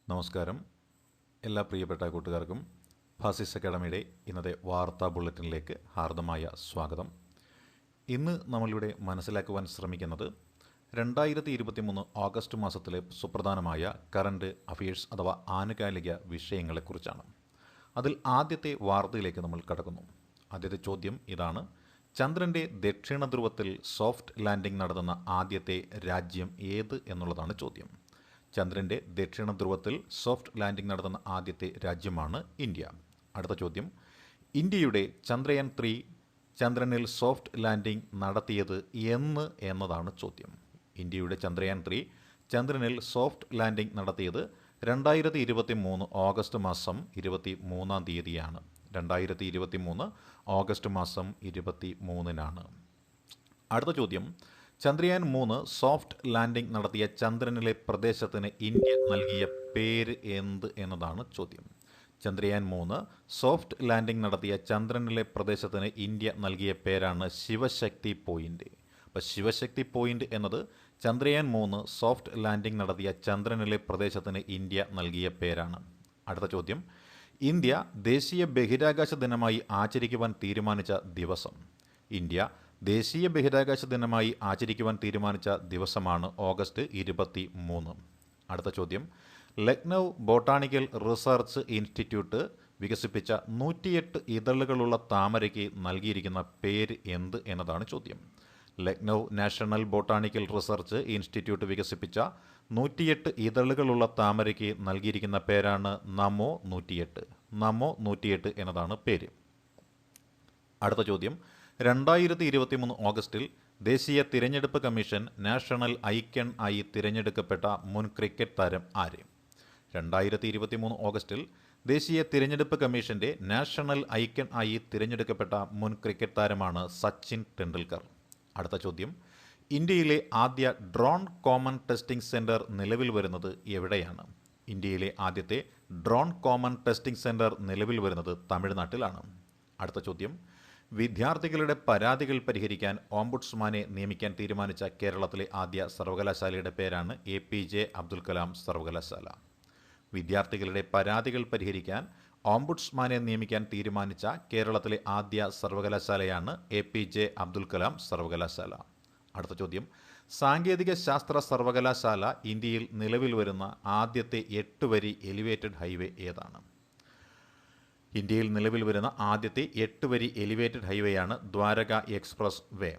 നമസ്കാരം. എല്ലാ പ്രിയപ്പെട്ട കൂട്ടുകാർക്കും ഫാസിസ് അക്കാഡമിയുടെ ഇന്നത്തെ വാർത്താ ബുള്ളറ്റിനിലേക്ക് ഹാർദമായ സ്വാഗതം. ഇന്ന് നമ്മളിവിടെ മനസ്സിലാക്കുവാൻ ശ്രമിക്കുന്നത് 2023 ഓഗസ്റ്റ് മാസത്തിലെ സുപ്രധാനമായ കറണ്ട് അഫയേഴ്സ് അഥവാ ആനുകാലിക വിഷയങ്ങളെക്കുറിച്ചാണ്. അതിൽ ആദ്യത്തെ വാർത്തയിലേക്ക് നമ്മൾ കടക്കുന്നു. ആദ്യത്തെ ചോദ്യം ഇതാണ്: ചന്ദ്രൻ്റെ ദക്ഷിണ ധ്രുവത്തിൽ സോഫ്റ്റ് ലാൻഡിംഗ് നടത്തുന്ന ആദ്യത്തെ രാജ്യം ഏത് എന്നുള്ളതാണ് ചോദ്യം. ചന്ദ്രൻ്റെ ദക്ഷിണ ധ്രുവത്തിൽ സോഫ്റ്റ് ലാൻഡിംഗ് നടത്തുന്ന ആദ്യത്തെ രാജ്യമാണ് ഇന്ത്യ. അടുത്ത ചോദ്യം: ഇന്ത്യയുടെ ചന്ദ്രയാൻ 3 ചന്ദ്രനിൽ സോഫ്റ്റ് ലാൻഡിംഗ് നടത്തിയത് എന്നതാണ് ചോദ്യം. ഇന്ത്യയുടെ ചന്ദ്രയാൻ 3 ചന്ദ്രനിൽ സോഫ്റ്റ് ലാൻഡിംഗ് നടത്തിയത് 2023 ഓഗസ്റ്റ് മാസം 23-ാം തീയതിയാണ്. 2023 ഓഗസ്റ്റ് മാസം 23-നാണ്. അടുത്ത ചോദ്യം: ചന്ദ്രയാൻ 3 സോഫ്റ്റ് ലാൻഡിംഗ് നടത്തിയ ചന്ദ്രനിലെ പ്രദേശത്തിന് ഇന്ത്യ നൽകിയ പേര് എന്നതാണ് ചോദ്യം. ചന്ദ്രയാൻ 3 സോഫ്റ്റ് ലാൻഡിംഗ് നടത്തിയ ചന്ദ്രനിലെ പ്രദേശത്തിന് ഇന്ത്യ നൽകിയ പേരാണ് ശിവശക്തി പോയിന്റ്. അപ്പോൾ ശിവശക്തി പോയിന്റ് എന്നത് ചന്ദ്രയാൻ 3 സോഫ്റ്റ് ലാൻഡിംഗ് നടത്തിയ ചന്ദ്രനിലെ പ്രദേശത്തിന് ഇന്ത്യ നൽകിയ പേരാണ്. അടുത്ത ചോദ്യം: ഇന്ത്യ ദേശീയ ബഹിരാകാശ ദിനമായി ആചരിക്കുവാൻ തീരുമാനിച്ച ദിവസം. ഇന്ത്യ ദേശീയ ബഹിരാകാശ ദിനമായി ആചരിക്കുവാൻ തീരുമാനിച്ച ദിവസമാണ് ഓഗസ്റ്റ് 23. അടുത്ത ചോദ്യം: ലക്നൗ ബൊട്ടാണിക്കൽ റിസർച്ച് ഇൻസ്റ്റിറ്റ്യൂട്ട് വികസിപ്പിച്ച 108 ഇതളുകളുള്ള താമരയ്ക്ക് നൽകിയിരിക്കുന്ന പേര് എന്നതാണ് ചോദ്യം. Lucknow national botanical research institute വികസിപ്പിച്ച 108 ഇതളുകളുള്ള താമരയ്ക്ക് നൽകിയിരിക്കുന്ന പേരാണ് നമോ 108. നമോ 108 എന്നതാണ് പേര്. അടുത്ത ചോദ്യം: 2023 ഓഗസ്റ്റിൽ ദേശീയ തിരഞ്ഞെടുപ്പ് കമ്മീഷൻ നാഷണൽ ഐക്കൺ ആയി തിരഞ്ഞെടുക്കപ്പെട്ട മുൻ ക്രിക്കറ്റ് താരം ആര്? 2023 ഓഗസ്റ്റിൽ ദേശീയ തിരഞ്ഞെടുപ്പ് കമ്മീഷന്റെ നാഷണൽ ഐക്കൺ ആയി തിരഞ്ഞെടുക്കപ്പെട്ട മുൻ ക്രിക്കറ്റ് താരമാണ് സച്ചിൻ ടെണ്ടുൽക്കർ. അടുത്ത ചോദ്യം: ഇന്ത്യയിലെ ആദ്യ ഡ്രോൺ കോമൺ ടെസ്റ്റിംഗ് സെന്റർ നിലവിൽ വരുന്നത് എവിടെയാണ്? ഇന്ത്യയിലെ ആദ്യത്തെ ഡ്രോൺ കോമൺ ടെസ്റ്റിംഗ് സെന്റർ നിലവിൽ വരുന്നത് തമിഴ്നാട്ടിലാണ്. അടുത്ത ചോദ്യം: വിദ്യാർത്ഥികളുടെ പരാതികൾ പരിഹരിക്കാൻ ഓംബുഡ്സ്മാനെ നിയമിക്കാൻ തീരുമാനിച്ച കേരളത്തിലെ ആദ്യ സർവകലാശാലയുടെ പേരാണ് APJ അബ്ദുൽ കലാം സർവകലാശാല. വിദ്യാർത്ഥികളുടെ പരാതികൾ പരിഹരിക്കാൻ ഓംബുഡ്സ്മാനെ നിയമിക്കാൻ തീരുമാനിച്ച കേരളത്തിലെ ആദ്യ സർവകലാശാലയാണ് APJ അബ്ദുൽ കലാം സർവകലാശാല. അടുത്ത ചോദ്യം: സാങ്കേതിക ശാസ്ത്ര സർവകലാശാല ഇന്ത്യയിൽ നിലവിൽ വരുന്ന ആദ്യത്തെ 8 വരി എലിവേറ്റഡ് ഹൈവേ ഏതാണ്? ഇന്ത്യയിൽ നിലവിൽ വരുന്ന ആദ്യത്തെ 8 വരി എലിവേറ്റഡ് ഹൈവേയാണ് ദ്വാരക എക്സ്പ്രസ് വേ.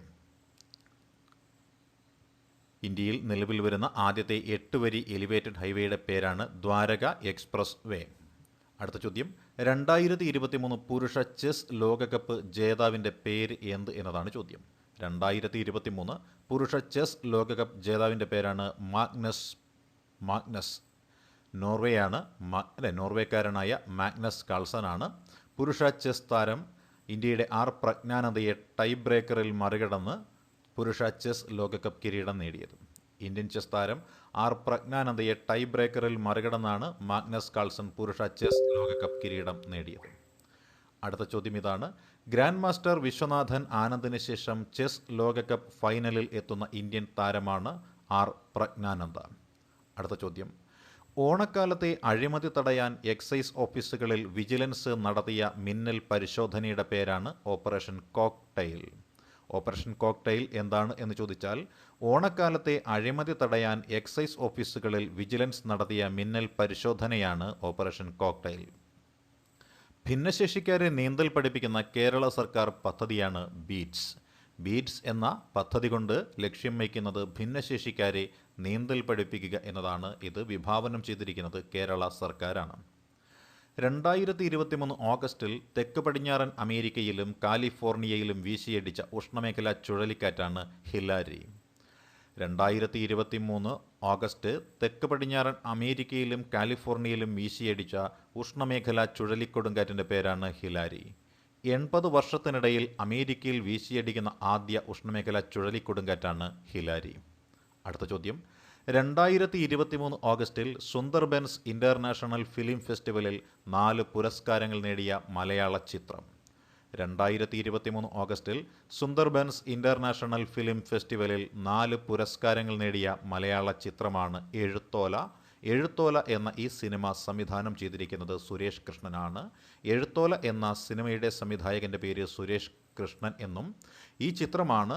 ഇന്ത്യയിൽ നിലവിൽ വരുന്ന ആദ്യത്തെ 8 വരി എലിവേറ്റഡ് ഹൈവേയുടെ പേരാണ് ദ്വാരക എക്സ്പ്രസ് വേ. അടുത്ത ചോദ്യം: 2023 പുരുഷ ചെസ് ലോകകപ്പ് ജേതാവിൻ്റെ പേര് എന്നതാണ് ചോദ്യം. 2023 പുരുഷ ചെസ് ലോകകപ്പ് ജേതാവിൻ്റെ പേരാണ് മാഗ്നസ് നോർവേക്കാരനായ മാഗ്നസ് കാൾസൺ ആണ്. പുരുഷ ചെസ് താരം ഇന്ത്യയുടെ പ്രജ്ഞാനന്ദയെ ടൈ ബ്രേക്കറിൽ മറികടന്ന് പുരുഷ ചെസ് ലോകകപ്പ് കിരീടം നേടിയത്. ഇന്ത്യൻ ചെസ് താരം പ്രജ്ഞാനന്ദയെ ടൈ ബ്രേക്കറിൽ മറികടന്നാണ് മാഗ്നസ് കാൾസൺ പുരുഷ ചെസ് ലോകകപ്പ് കിരീടം നേടിയത്. അടുത്ത ചോദ്യം ഇതാണ്: ഗ്രാൻഡ് മാസ്റ്റർ വിശ്വനാഥൻ ആനന്ദിന് ശേഷം ചെസ് ലോകകപ്പ് ഫൈനലിൽ എത്തുന്ന ഇന്ത്യൻ താരമാണ് പ്രജ്ഞാനന്ദ. അടുത്ത ചോദ്യം: ഓണക്കാലത്തെ അഴിമതി തടയാൻ എക്സൈസ് ഓഫീസുകളിൽ വിജിലൻസ് നടത്തിയ മിന്നൽ പരിശോധനയുടെ പേരാണ് ഓപ്പറേഷൻ കോക്ടെയിൽ. ഓപ്പറേഷൻ കോക്ടെയിൽ എന്താണ് എന്ന് ചോദിച്ചാൽ, ഓണക്കാലത്തെ അഴിമതി തടയാൻ എക്സൈസ് ഓഫീസുകളിൽ വിജിലൻസ് നടത്തിയ മിന്നൽ പരിശോധനയാണ് ഓപ്പറേഷൻ കോക്ടെയിൽ. ഭിന്നശേഷിക്കാരെ നീന്തൽ പഠിപ്പിക്കുന്ന കേരള സർക്കാർ പദ്ധതിയാണ് ബീറ്റ്സ്. ബീറ്റ്സ് എന്ന പദ്ധതി കൊണ്ട് ലക്ഷ്യം വയ്ക്കുന്നത് ഭിന്നശേഷിക്കാരെ നീന്തൽ പഠിപ്പിക്കുക എന്നതാണ്. ഇത് വിഭാവനം ചെയ്തിരിക്കുന്നത് കേരള സർക്കാരാണ്. 2023 ഓഗസ്റ്റിൽ തെക്ക് പടിഞ്ഞാറൻ അമേരിക്കയിലും കാലിഫോർണിയയിലും വീശിയടിച്ച ഉഷ്ണമേഖലാ ചുഴലിക്കാറ്റാണ് ഹിലാരി. 2023 ഓഗസ്റ്റ് തെക്ക് പടിഞ്ഞാറൻ അമേരിക്കയിലും കാലിഫോർണിയയിലും വീശിയടിച്ച ഉഷ്ണമേഖലാ ചുഴലിക്കൊടുങ്കാറ്റിൻ്റെ പേരാണ് ഹിലാരി. 80 വർഷത്തിനിടയിൽ അമേരിക്കയിൽ വീശിയടിക്കുന്ന ആദ്യ ഉഷ്ണമേഖലാ ചുഴലിക്കൊടുങ്കാറ്റാണ് ഹിലാരി. അടുത്ത ചോദ്യം: 2023 ഓഗസ്റ്റിൽ സുന്ദർബൻസ് ഇൻ്റർനാഷണൽ ഫിലിം ഫെസ്റ്റിവലിൽ 4 പുരസ്കാരങ്ങൾ നേടിയ മലയാള ചിത്രം. 2023 ഓഗസ്റ്റിൽ സുന്ദർബൻസ് ഇൻ്റർനാഷണൽ ഫിലിം ഫെസ്റ്റിവലിൽ 4 പുരസ്കാരങ്ങൾ നേടിയ മലയാള ചിത്രമാണ് എഴുത്തോല. എഴുത്തോല എന്ന ഈ സിനിമ സംവിധാനം ചെയ്തിരിക്കുന്നത് സുരേഷ് കൃഷ്ണനാണ്. എഴുത്തോല എന്ന സിനിമയുടെ സംവിധായകൻ്റെ പേര് സുരേഷ് കൃഷ്ണൻ എന്നും ഈ ചിത്രമാണ്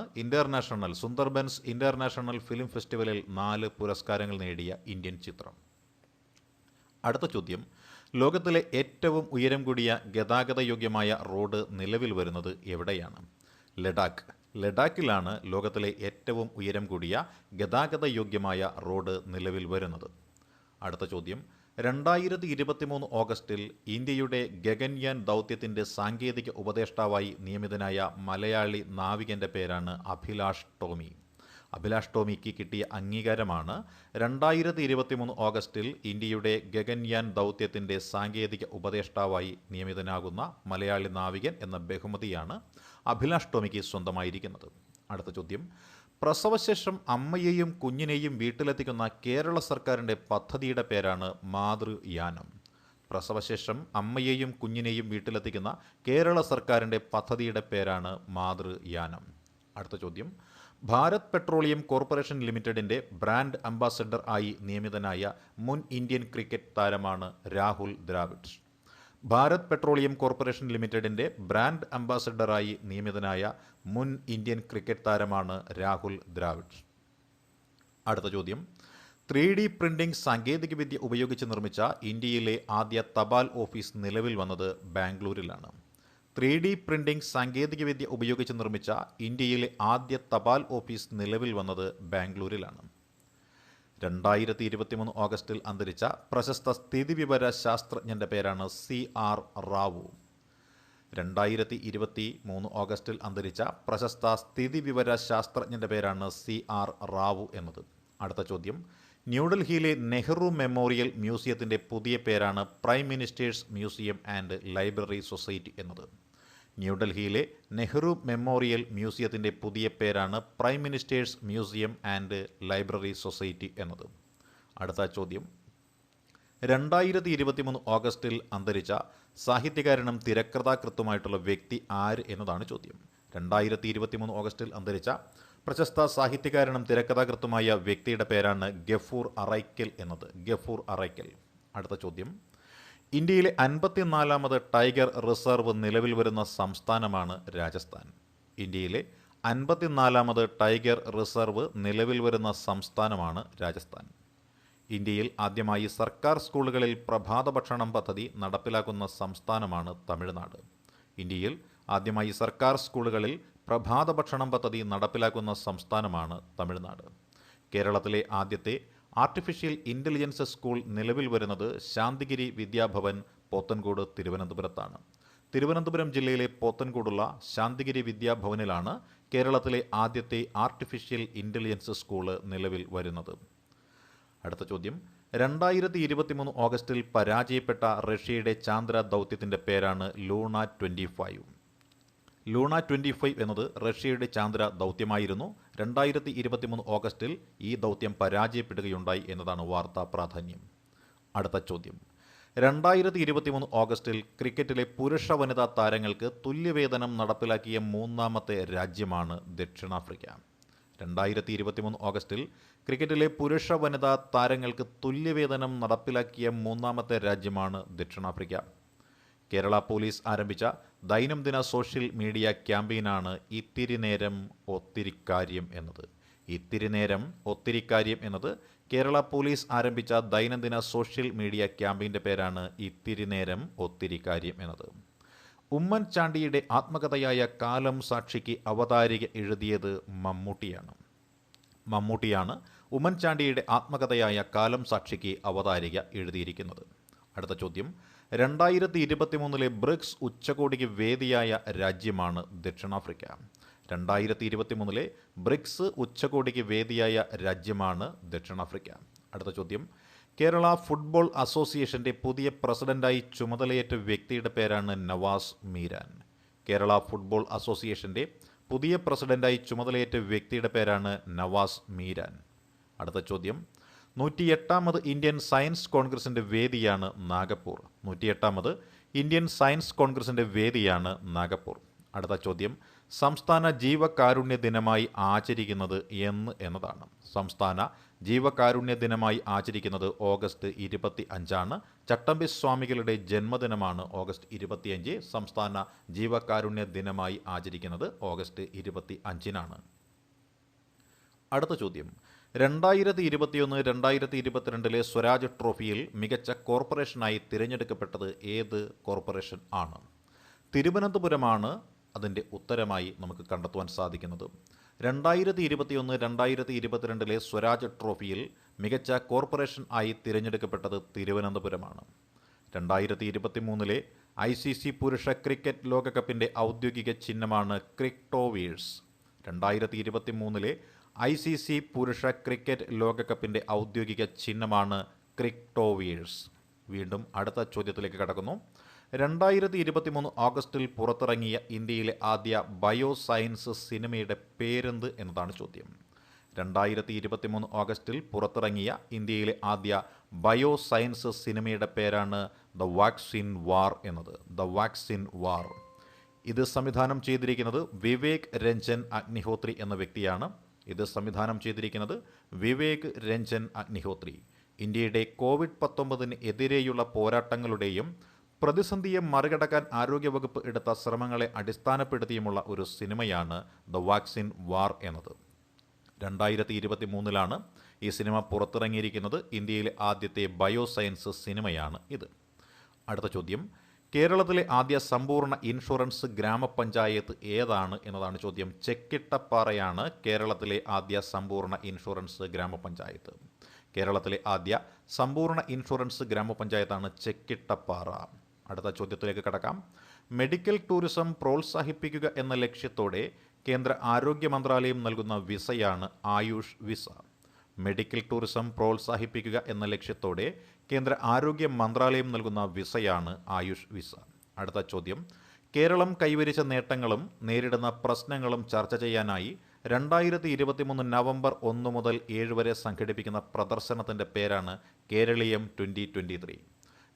സുന്ദർബൻസ് ഇൻ്റർനാഷണൽ ഫിലിം ഫെസ്റ്റിവലിൽ 4 പുരസ്കാരങ്ങൾ നേടിയ ഇന്ത്യൻ ചിത്രം. അടുത്ത ചോദ്യം, ലോകത്തിലെ ഏറ്റവും ഉയരം കൂടിയ ഗതാഗതയോഗ്യമായ റോഡ് നിലവിൽ വരുന്നത് എവിടെയാണ്? ലഡാക്കിലാണ് ലോകത്തിലെ ഏറ്റവും ഉയരം കൂടിയ ഗതാഗതയോഗ്യമായ റോഡ് നിലവിൽ വരുന്നത്. അടുത്ത ചോദ്യം, 2023 ഓഗസ്റ്റിൽ ഇന്ത്യയുടെ ഗഗൻയാൻ ദൗത്യത്തിൻ്റെ സാങ്കേതിക ഉപദേഷ്ടാവായി നിയമിതനായ മലയാളി നാവികൻ്റെ പേരാണ് അഭിലാഷ് ടോമി. അഭിലാഷ് ടോമിക്ക് കിട്ടിയ അംഗീകാരമാണ് 2023 ഓഗസ്റ്റിൽ ഇന്ത്യയുടെ ഗഗൻയാൻ ദൗത്യത്തിൻ്റെ സാങ്കേതിക ഉപദേഷ്ടാവായി നിയമിതനാകുന്ന മലയാളി നാവികൻ എന്ന ബഹുമതിയാണ് അഭിലാഷ് ടോമിക്ക് സ്വന്തമായിരിക്കുന്നത്. അടുത്ത ചോദ്യം, പ്രസവശേഷം അമ്മയെയും കുഞ്ഞിനെയും വീട്ടിലെത്തിക്കുന്ന കേരള സർക്കാരിൻ്റെ പദ്ധതിയുടെ പേരാണ് മാതൃയാനം. പ്രസവശേഷം അമ്മയെയും കുഞ്ഞിനെയും വീട്ടിലെത്തിക്കുന്ന കേരള സർക്കാരിൻ്റെ പദ്ധതിയുടെ പേരാണ് മാതൃയാനം. അടുത്ത ചോദ്യം, ഭാരത് പെട്രോളിയം കോർപ്പറേഷൻ ലിമിറ്റഡിൻ്റെ ബ്രാൻഡ് അംബാസഡർ ആയി നിയമിതനായ മുൻ ഇന്ത്യൻ ക്രിക്കറ്റ് താരമാണ് രാഹുൽ ദ്രാവിഡ്. ഭാരത് പെട്രോളിയം കോർപ്പറേഷൻ ലിമിറ്റഡിൻ്റെ ബ്രാൻഡ് അംബാസഡറായി നിയമിതനായ മുൻ ഇന്ത്യൻ ക്രിക്കറ്റ് താരമാണ് രാഹുൽ ദ്രാവിഡ്. അടുത്ത ചോദ്യം, 3D പ്രിന്റിംഗ് സാങ്കേതികവിദ്യ ഉപയോഗിച്ച് നിർമ്മിച്ച ഇന്ത്യയിലെ ആദ്യ തപാൽ ഓഫീസ് നിലവിൽ വന്നത് ബാംഗ്ലൂരിലാണ്. 3D പ്രിന്റിംഗ് സാങ്കേതികവിദ്യ ഉപയോഗിച്ച് നിർമ്മിച്ച ഇന്ത്യയിലെ ആദ്യ തപാൽ ഓഫീസ് നിലവിൽ വന്നത് ബാംഗ്ലൂരിലാണ്. 2023 ഓഗസ്റ്റിൽ അന്തരിച്ച പ്രശസ്ത സ്ഥിതിവിവര ശാസ്ത്രജ്ഞൻ്റെ പേരാണ് CR റാവു. 2023 ഓഗസ്റ്റിൽ അന്തരിച്ച പ്രശസ്ത സ്ഥിതിവിവര ശാസ്ത്രജ്ഞൻ്റെ പേരാണ് CR റാവു എന്നത്. അടുത്ത ചോദ്യം, ന്യൂഡൽഹിയിലെ നെഹ്റു മെമ്മോറിയൽ മ്യൂസിയത്തിൻ്റെ പുതിയ പേരാണ് prime ministers museum and library society എന്നത്. ന്യൂഡൽഹിയിലെ നെഹ്റു മെമ്മോറിയൽ മ്യൂസിയത്തിൻ്റെ പുതിയ പേരാണ് prime ministers museum and library society എന്നത്. അടുത്ത ചോദ്യം, 2023 ഓഗസ്റ്റിൽ അന്തരിച്ച സാഹിത്യകാരനും തിരക്കഥാകൃത്തുമായിട്ടുള്ള വ്യക്തി ആര് എന്നതാണ് ചോദ്യം. 2023 ഓഗസ്റ്റിൽ അന്തരിച്ച പ്രശസ്ത സാഹിത്യകാരനും തിരക്കഥാകൃത്തുമായ വ്യക്തിയുടെ പേരാണ് ഗഫൂർ അറൈക്കൽ എന്നത്. ഗഫൂർ അറൈക്കൽ. അടുത്ത ചോദ്യം, ഇന്ത്യയിലെ 54ാമത് ടൈഗർ റിസർവ് നിലവിൽ വരുന്ന സംസ്ഥാനമാണ് രാജസ്ഥാൻ. ഇന്ത്യയിലെ 54ാമത് ടൈഗർ റിസർവ് നിലവിൽ വരുന്ന സംസ്ഥാനമാണ് രാജസ്ഥാൻ. ഇന്ത്യയിൽ ആദ്യമായി സർക്കാർ സ്കൂളുകളിൽ പ്രഭാത ഭക്ഷണം പദ്ധതി നടപ്പിലാക്കുന്ന സംസ്ഥാനമാണ് തമിഴ്നാട്. ഇന്ത്യയിൽ ആദ്യമായി സർക്കാർ സ്കൂളുകളിൽ പ്രഭാത ഭക്ഷണം പദ്ധതി നടപ്പിലാക്കുന്ന സംസ്ഥാനമാണ് തമിഴ്നാട്. കേരളത്തിലെ ആദ്യത്തെ ആർട്ടിഫിഷ്യൽ ഇൻ്റലിജൻസ് സ്കൂൾ നിലവിൽ വരുന്നത് ശാന്തിഗിരി വിദ്യാഭവൻ പോത്തൻകോട് തിരുവനന്തപുരത്താണ്. തിരുവനന്തപുരം ജില്ലയിലെ പോത്തൻകോടുള്ള ശാന്തിഗിരി വിദ്യാഭവനിലാണ് കേരളത്തിലെ ആദ്യത്തെ ആർട്ടിഫിഷ്യൽ ഇൻ്റലിജൻസ് സ്കൂള് നിലവിൽ വരുന്നത്. അടുത്ത ചോദ്യം, 2023 ഓഗസ്റ്റിൽ പരാജയപ്പെട്ട റഷ്യയുടെ ചാന്ദ്ര ദൗത്യത്തിൻ്റെ പേരാണ് ലൂണ 25. ലൂണ 25 എന്നത് റഷ്യയുടെ ചാന്ദ്ര ദൗത്യമായിരുന്നു. 2023 ഓഗസ്റ്റിൽ ഈ ദൗത്യം പരാജയപ്പെടുകയുണ്ടായി എന്നതാണ് വാർത്താ പ്രാധാന്യം. അടുത്ത ചോദ്യം, 2023 ഓഗസ്റ്റിൽ ക്രിക്കറ്റിലെ പുരുഷ വനിതാ താരങ്ങൾക്ക് തുല്യവേതനം നടപ്പിലാക്കിയ 3ാമത്തെ രാജ്യമാണ് ദക്ഷിണാഫ്രിക്ക. 2023 ഓഗസ്റ്റിൽ ക്രിക്കറ്റിലെ പുരുഷ വനിതാ താരങ്ങൾക്ക് തുല്യവേതനം നടപ്പിലാക്കിയ 3ാമത്തെ രാജ്യമാണ് ദക്ഷിണാഫ്രിക്ക. കേരള പോലീസ് ആരംഭിച്ച ദൈനംദിന സോഷ്യൽ മീഡിയ ക്യാമ്പയിനാണ് ഇത്തിരി നേരം ഒത്തിരി കാര്യം എന്നത്. ഇത്തിരി നേരം ഒത്തിരി കാര്യം എന്നത് കേരള പോലീസ് ആരംഭിച്ച ദൈനംദിന സോഷ്യൽ മീഡിയ ക്യാമ്പയിൻ്റെ പേരാണ് ഇത്തിരി നേരം ഒത്തിരി കാര്യം എന്നത്. ഉമ്മൻചാണ്ടിയുടെ ആത്മകഥയായ കാലം സാക്ഷിക്ക് അവതാരിക എഴുതിയത് മമ്മൂട്ടിയാണ് ഉമ്മൻചാണ്ടിയുടെ ആത്മകഥയായ കാലം സാക്ഷിക്ക് അവതാരിക എഴുതിയിരിക്കുന്നത്. അടുത്ത ചോദ്യം, 2023 ബ്രിക്സ് ഉച്ചകോടിക്ക് വേദിയായ രാജ്യമാണ് ദക്ഷിണാഫ്രിക്ക. 2023 ബ്രിക്സ് ഉച്ചകോടിക്ക് വേദിയായ രാജ്യമാണ് ദക്ഷിണാഫ്രിക്ക. അടുത്ത ചോദ്യം, കേരള ഫുട്ബോൾ അസോസിയേഷൻ്റെ പുതിയ പ്രസിഡന്റായി ചുമതലയേറ്റ വ്യക്തിയുടെ പേരാണ് നവാസ് മീരാൻ. കേരള ഫുട്ബോൾ അസോസിയേഷൻ്റെ പുതിയ പ്രസിഡന്റായി ചുമതലയേറ്റ വ്യക്തിയുടെ പേരാണ് നവാസ് മീരാൻ. അടുത്ത ചോദ്യം, 108ാമത് ഇന്ത്യൻ സയൻസ് കോൺഗ്രസിൻ്റെ വേദിയാണ് നാഗപ്പൂർ. 108ാമത് ഇന്ത്യൻ സയൻസ് കോൺഗ്രസിൻ്റെ വേദിയാണ് നാഗപ്പൂർ. അടുത്ത ചോദ്യം, സംസ്ഥാന ജീവകാരുണ്യ ദിനമായി ആചരിക്കുന്നത് എന്നതാണ്. സംസ്ഥാന ജീവകാരുണ്യ ദിനമായി ആചരിക്കുന്നത് ഓഗസ്റ്റ് 25 ചട്ടമ്പി സ്വാമികളുടെ ജന്മദിനമാണ് ഓഗസ്റ്റ് 25. സംസ്ഥാന ജീവകാരുണ്യ ദിനമായി ആചരിക്കുന്നത് ഓഗസ്റ്റ് 25. അടുത്ത ചോദ്യം, 2021-2022 സ്വരാജ് ട്രോഫിയിൽ മികച്ച കോർപ്പറേഷനായി തിരഞ്ഞെടുക്കപ്പെട്ടത് ഏത് കോർപ്പറേഷൻ ആണ്? തിരുവനന്തപുരമാണ് അതിൻ്റെ ഉത്തരമായി നമുക്ക് കണ്ടെത്തുവാൻ സാധിക്കുന്നത്. 2021-2022 സ്വരാജ് ട്രോഫിയിൽ മികച്ച കോർപ്പറേഷൻ ആയി തിരഞ്ഞെടുക്കപ്പെട്ടത് തിരുവനന്തപുരമാണ്. 2023 ICC പുരുഷ ക്രിക്കറ്റ് ലോകകപ്പിൻ്റെ ഔദ്യോഗിക ചിഹ്നമാണ് ക്രിക്ടോവേഴ്സ്. 2023 ICC പുരുഷ ക്രിക്കറ്റ് ലോകകപ്പിൻ്റെ ഔദ്യോഗിക ചിഹ്നമാണ് ക്രിക്ടോവേഴ്സ്. വീണ്ടും അടുത്ത ചോദ്യത്തിലേക്ക് കടക്കുന്നു. 2023 ഓഗസ്റ്റിൽ പുറത്തിറങ്ങിയ ഇന്ത്യയിലെ ആദ്യ ബയോസയൻസ് സിനിമയുടെ പേരെന്ത് എന്നതാണ് ചോദ്യം. 2023 ഓഗസ്റ്റിൽ പുറത്തിറങ്ങിയ ഇന്ത്യയിലെ ആദ്യ ബയോസയൻസ് സിനിമയുടെ പേരാണ് ദ വാക്സിൻ വാർ എന്നത്. The vaccine war. ഇത് സംവിധാനം ചെയ്തിരിക്കുന്നത് വിവേക് രഞ്ജൻ അഗ്നിഹോത്രി എന്ന വ്യക്തിയാണ്. വിവേക് രഞ്ജൻ അഗ്നിഹോത്രി ഇന്ത്യയുടെ COVID-19 എതിരെയുള്ള പോരാട്ടങ്ങളുടെയും പ്രതിസന്ധിയെ മറികടക്കാൻ ആരോഗ്യവകുപ്പ് എടുത്ത ശ്രമങ്ങളെ അടിസ്ഥാനപ്പെടുത്തിയുമുള്ള ഒരു സിനിമയാണ് ദ വാക്സിൻ വാർ എന്നത്. 2023 ഈ സിനിമ പുറത്തിറങ്ങിയിരിക്കുന്നത്. ഇന്ത്യയിലെ ആദ്യത്തെ ബയോസയൻസ് സിനിമയാണ് ഇത്. അടുത്ത ചോദ്യം, കേരളത്തിലെ ആദ്യ സമ്പൂർണ്ണ ഇൻഷുറൻസ് ഗ്രാമപഞ്ചായത്ത് ഏതാണ് എന്നതാണ് ചോദ്യം. ചെക്കിട്ടപ്പാറയാണ് കേരളത്തിലെ ആദ്യ സമ്പൂർണ്ണ ഇൻഷുറൻസ് ഗ്രാമപഞ്ചായത്ത്. കേരളത്തിലെ ആദ്യ സമ്പൂർണ്ണ ഇൻഷുറൻസ് ഗ്രാമപഞ്ചായത്താണ് ചെക്കിട്ടപ്പാറ. അടുത്ത ചോദ്യത്തിലേക്ക് കടക്കാം. മെഡിക്കൽ ടൂറിസം പ്രോത്സാഹിപ്പിക്കുക എന്ന ലക്ഷ്യത്തോടെ കേന്ദ്ര ആരോഗ്യ മന്ത്രാലയം നൽകുന്ന വിസയാണ് ആയുഷ് വിസ. മെഡിക്കൽ ടൂറിസം പ്രോത്സാഹിപ്പിക്കുക എന്ന ലക്ഷ്യത്തോടെ കേന്ദ്ര ആരോഗ്യ മന്ത്രാലയം നൽകുന്ന വിസയാണ് ആയുഷ് വിസ. അടുത്ത ചോദ്യം, കേരളം കൈവരിച്ച നേട്ടങ്ങളും നേരിടുന്ന പ്രശ്നങ്ങളും ചർച്ച ചെയ്യാനായി 2023 നവംബർ 1 മുതൽ 7 വരെ സംഘടിപ്പിക്കുന്ന പ്രദർശനത്തിൻ്റെ പേരാണ് കേരളീയം 2023.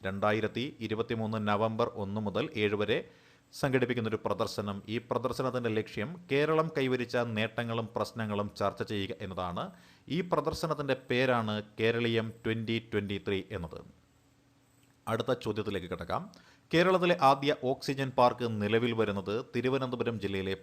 2023 നവംബർ 1 മുതൽ 7 വരെ സംഘടിപ്പിക്കുന്നൊരു പ്രദർശനം. ഈ പ്രദർശനത്തിൻ്റെ ലക്ഷ്യം കേരളം കൈവരിച്ച നേട്ടങ്ങളും പ്രശ്നങ്ങളും ചർച്ച ചെയ്യുക എന്നതാണ്. ഈ പ്രദർശനത്തിൻ്റെ പേരാണ് കേരളീയം 2023 എന്നത്. അടുത്ത ചോദ്യത്തിലേക്ക് കിടക്കാം. കേരളത്തിലെ ആദ്യ ഓക്സിജൻ പാർക്ക് നിലവിൽ വരുന്നത് തിരുവനന്തപുരം ജില്ലയിലെ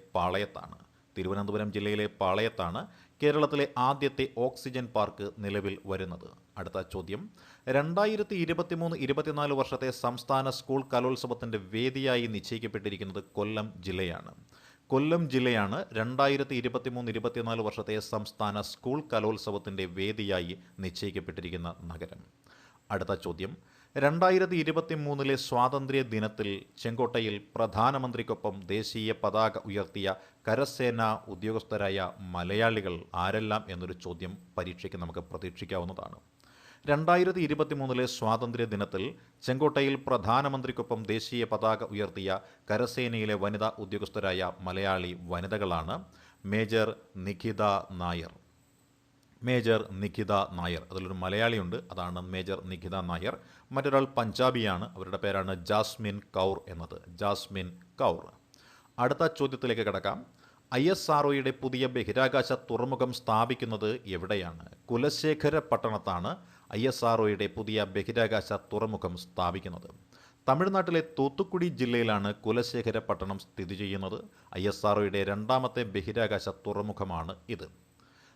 പാളയത്താണ്. കേരളത്തിലെ ആദ്യത്തെ ഓക്സിജൻ പാർക്ക് നിലവിൽ വരുന്നത്. അടുത്ത ചോദ്യം, 2023-24 വർഷത്തെ സംസ്ഥാന സ്കൂൾ കലോത്സവത്തിൻ്റെ വേദിയായി നിശ്ചയിക്കപ്പെട്ടിരിക്കുന്നത് കൊല്ലം ജില്ലയാണ്. 2023-24 വർഷത്തെ സംസ്ഥാന സ്കൂൾ കലോത്സവത്തിൻ്റെ വേദിയായി നിശ്ചയിക്കപ്പെട്ടിരിക്കുന്ന നഗരം. അടുത്ത ചോദ്യം, 2023 സ്വാതന്ത്ര്യ ദിനത്തിൽ ചെങ്കോട്ടയിൽ പ്രധാനമന്ത്രിക്കൊപ്പം ദേശീയ പതാക ഉയർത്തിയ കരസേനാ ഉദ്യോഗസ്ഥരായ മലയാളികൾ ആരെല്ലാം എന്നൊരു ചോദ്യം പരീക്ഷയ്ക്ക് നമുക്ക് പ്രതീക്ഷിക്കാവുന്നതാണ്. 2023 സ്വാതന്ത്ര്യ ദിനത്തിൽ ചെങ്കോട്ടയിൽ പ്രധാനമന്ത്രിക്കൊപ്പം ദേശീയ പതാക ഉയർത്തിയ കരസേനയിലെ വനിതാ ഉദ്യോഗസ്ഥരായ മലയാളി വനിതകളാണ് മേജർ നിഖിത നായർ. അതിലൊരു മലയാളിയുണ്ട്, അതാണ് മേജർ നിഖിത നായർ. മറ്റൊരാൾ പഞ്ചാബിയാണ്, അവരുടെ പേരാണ് ജാസ്മിൻ കൗർ. അടുത്ത ചോദ്യത്തിലേക്ക് കടക്കാം. ISROയുടെ പുതിയ ബഹിരാകാശ തുറമുഖം സ്ഥാപിക്കുന്നത് എവിടെയാണ്? കുലശേഖര പട്ടണത്താണ് ISROയുടെ പുതിയ ബഹിരാകാശ തുറമുഖം സ്ഥാപിക്കുന്നത്. തമിഴ്നാട്ടിലെ തൂത്തുക്കുടി ജില്ലയിലാണ് കുലശേഖര പട്ടണം സ്ഥിതി ചെയ്യുന്നത്. ISROയുടെ രണ്ടാമത്തെ ബഹിരാകാശ തുറമുഖമാണ് ഇത്.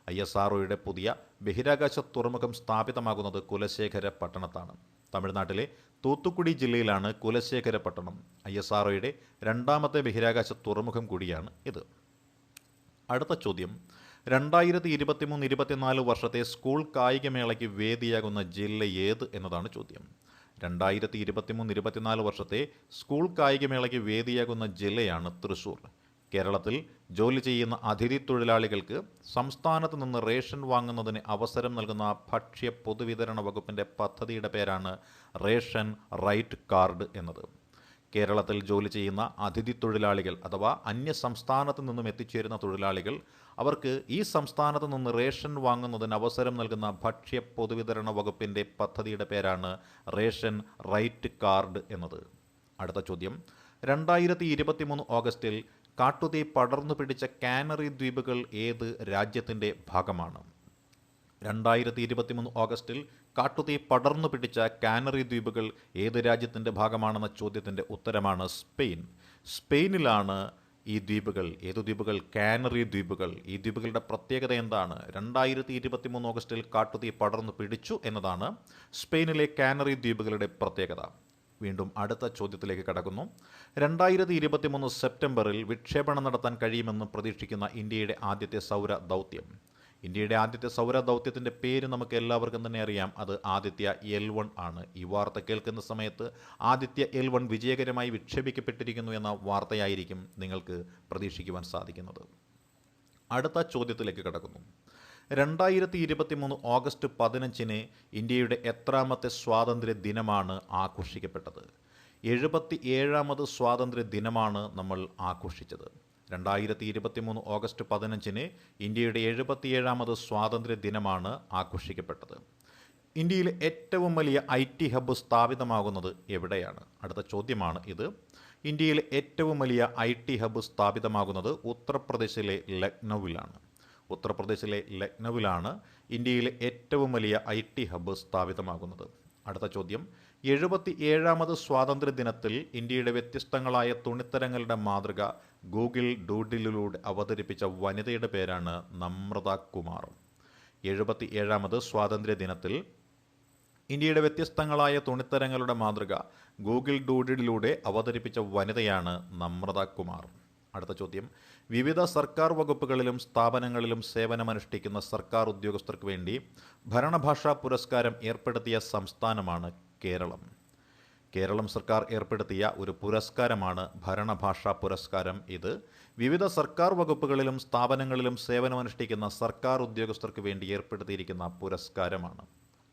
ISROയുടെ പുതിയ ബഹിരാകാശ തുറമുഖം സ്ഥാപിതമാകുന്നത് കുലശേഖര പട്ടണത്താണ്. തമിഴ്നാട്ടിലെ തൂത്തുക്കുടി ജില്ലയിലാണ് കുലശേഖര പട്ടണം. ISROയുടെ രണ്ടാമത്തെ ബഹിരാകാശ തുറമുഖം കൂടിയാണ് ഇത്. അടുത്ത ചോദ്യം, 2023-24 വർഷത്തെ സ്കൂൾ കായികമേളയ്ക്ക് വേദിയാകുന്ന ജില്ല ഏത് എന്നതാണ് ചോദ്യം. 2023-24 വർഷത്തെ സ്കൂൾ കായികമേളയ്ക്ക് വേദിയാകുന്ന ജില്ലയാണ് തൃശ്ശൂർ. കേരളത്തിൽ ജോലി ചെയ്യുന്ന അതിഥി തൊഴിലാളികൾക്ക് സംസ്ഥാനത്ത് നിന്ന് റേഷൻ വാങ്ങുന്നതിന് അവസരം നൽകുന്ന ഭക്ഷ്യ പൊതുവിതരണ വകുപ്പിൻ്റെ പദ്ധതിയുടെ പേരാണ് റേഷൻ റൈറ്റ് കാർഡ് എന്നത്. കേരളത്തിൽ ജോലി ചെയ്യുന്ന അതിഥി തൊഴിലാളികൾ അഥവാ അന്യ സംസ്ഥാനത്ത് നിന്നും എത്തിച്ചേരുന്ന തൊഴിലാളികൾ, അവർക്ക് ഈ സംസ്ഥാനത്ത് നിന്ന് റേഷൻ വാങ്ങുന്നതിന് അവസരം നൽകുന്ന ഭക്ഷ്യ പൊതുവിതരണ വകുപ്പിൻ്റെ പദ്ധതിയുടെ പേരാണ് റേഷൻ റൈറ്റ് കാർഡ് എന്നത്. അടുത്ത ചോദ്യം, 2023 ഓഗസ്റ്റിൽ കാട്ടുതീ പടർന്നു പിടിച്ച കാനറി ദ്വീപുകൾ ഏത് രാജ്യത്തിൻ്റെ ഭാഗമാണ്? 2023 ഓഗസ്റ്റിൽ കാട്ടുതീ പടർന്നു പിടിച്ച കാനറി ദ്വീപുകൾ ഏത് രാജ്യത്തിൻ്റെ ഭാഗമാണെന്ന ചോദ്യത്തിൻ്റെ ഉത്തരമാണ് സ്പെയിൻ. സ്പെയിനിലാണ് ഈ ദ്വീപുകൾ. ഏതു ദ്വീപുകൾ? കാനറി ദ്വീപുകൾ. ഈ ദ്വീപുകളുടെ പ്രത്യേകത എന്താണ്? 2023 ഓഗസ്റ്റിൽ കാട്ടുതീ പടർന്നു പിടിച്ചു എന്നതാണ് സ്പെയിനിലെ കാനറി ദ്വീപുകളുടെ പ്രത്യേകത. വീണ്ടും അടുത്ത ചോദ്യത്തിലേക്ക് കടക്കുന്നു. 2023 സെപ്റ്റംബറിൽ വിക്ഷേപണം നടത്താൻ കഴിയുമെന്ന് പ്രതീക്ഷിക്കുന്ന ഇന്ത്യയുടെ ആദ്യത്തെ സൗര ദൗത്യം. ഇന്ത്യയുടെ ആദ്യത്തെ സൗര ദൗത്യത്തിൻ്റെ പേര് നമുക്ക് എല്ലാവർക്കും തന്നെ അറിയാം. അത് ആദിത്യ L1 ആണ്. ഈ വാർത്ത കേൾക്കുന്ന സമയത്ത് ആദിത്യ L1 വിജയകരമായി വിക്ഷേപിക്കപ്പെട്ടിരിക്കുന്നു എന്ന വാർത്തയായിരിക്കും നിങ്ങൾക്ക് പ്രതീക്ഷിക്കുവാൻ സാധിക്കുന്നത്. അടുത്ത ചോദ്യത്തിലേക്ക് കടക്കുന്നു. 2023 ഓഗസ്റ്റ് 15 ഇന്ത്യയുടെ എത്രാമത്തെ സ്വാതന്ത്ര്യ ദിനമാണ് ആഘോഷിക്കപ്പെട്ടത്? 77ാമത് സ്വാതന്ത്ര്യ ദിനമാണ് നമ്മൾ ആഘോഷിച്ചത്. 2023 ഓഗസ്റ്റ് 15 ഇന്ത്യയുടെ 77ാമത് സ്വാതന്ത്ര്യ ദിനമാണ് ആഘോഷിക്കപ്പെട്ടത്. ഇന്ത്യയിലെ ഏറ്റവും വലിയ IT ഹബ്ബ് സ്ഥാപിതമാകുന്നത് എവിടെയാണ്? അടുത്ത ചോദ്യമാണ് ഇത്. ഇന്ത്യയിലെ ഏറ്റവും വലിയ IT ഹബ്ബ് സ്ഥാപിതമാകുന്നത് ഉത്തർപ്രദേശിലെ ലക്നൌവിലാണ്. ഉത്തർപ്രദേശിലെ ലക്നൌവിലാണ് ഇന്ത്യയിലെ ഏറ്റവും വലിയ IT ഹബ്ബ് സ്ഥാപിതമാകുന്നത്. അടുത്ത ചോദ്യം. 77ാമത് സ്വാതന്ത്ര്യ ദിനത്തിൽ ഇന്ത്യയുടെ വ്യത്യസ്തങ്ങളായ തുണിത്തരങ്ങളുടെ മാതൃക ഗൂഗിൾ ഡൂഡിലിലൂടെ അവതരിപ്പിച്ച വനിതയുടെ പേരാണ് നമ്രത കുമാർ. 77ാമത് സ്വാതന്ത്ര്യ ദിനത്തിൽ ഇന്ത്യയുടെ വ്യത്യസ്തങ്ങളായ തുണിത്തരങ്ങളുടെ മാതൃക ഗൂഗിൾ ഡൂഡിലിലൂടെ അവതരിപ്പിച്ച വനിതയാണ് നമ്രത കുമാർ. അടുത്ത ചോദ്യം. വിവിധ സർക്കാർ വകുപ്പുകളിലും സ്ഥാപനങ്ങളിലും സേവനമനുഷ്ഠിക്കുന്ന സർക്കാർ ഉദ്യോഗസ്ഥർക്ക് വേണ്ടി ഭരണഭാഷാ പുരസ്കാരം ഏർപ്പെടുത്തിയ സംസ്ഥാനമാണ് കേരളം. കേരളം സർക്കാർ ഏർപ്പെടുത്തിയ ഒരു പുരസ്കാരമാണ് ഭരണഭാഷാ പുരസ്കാരം. ഇത് വിവിധ സർക്കാർ വകുപ്പുകളിലും സ്ഥാപനങ്ങളിലും സേവനമനുഷ്ഠിക്കുന്ന സർക്കാർ ഉദ്യോഗസ്ഥർക്ക് വേണ്ടി ഏർപ്പെടുത്തിയിരിക്കുന്ന പുരസ്കാരമാണ്.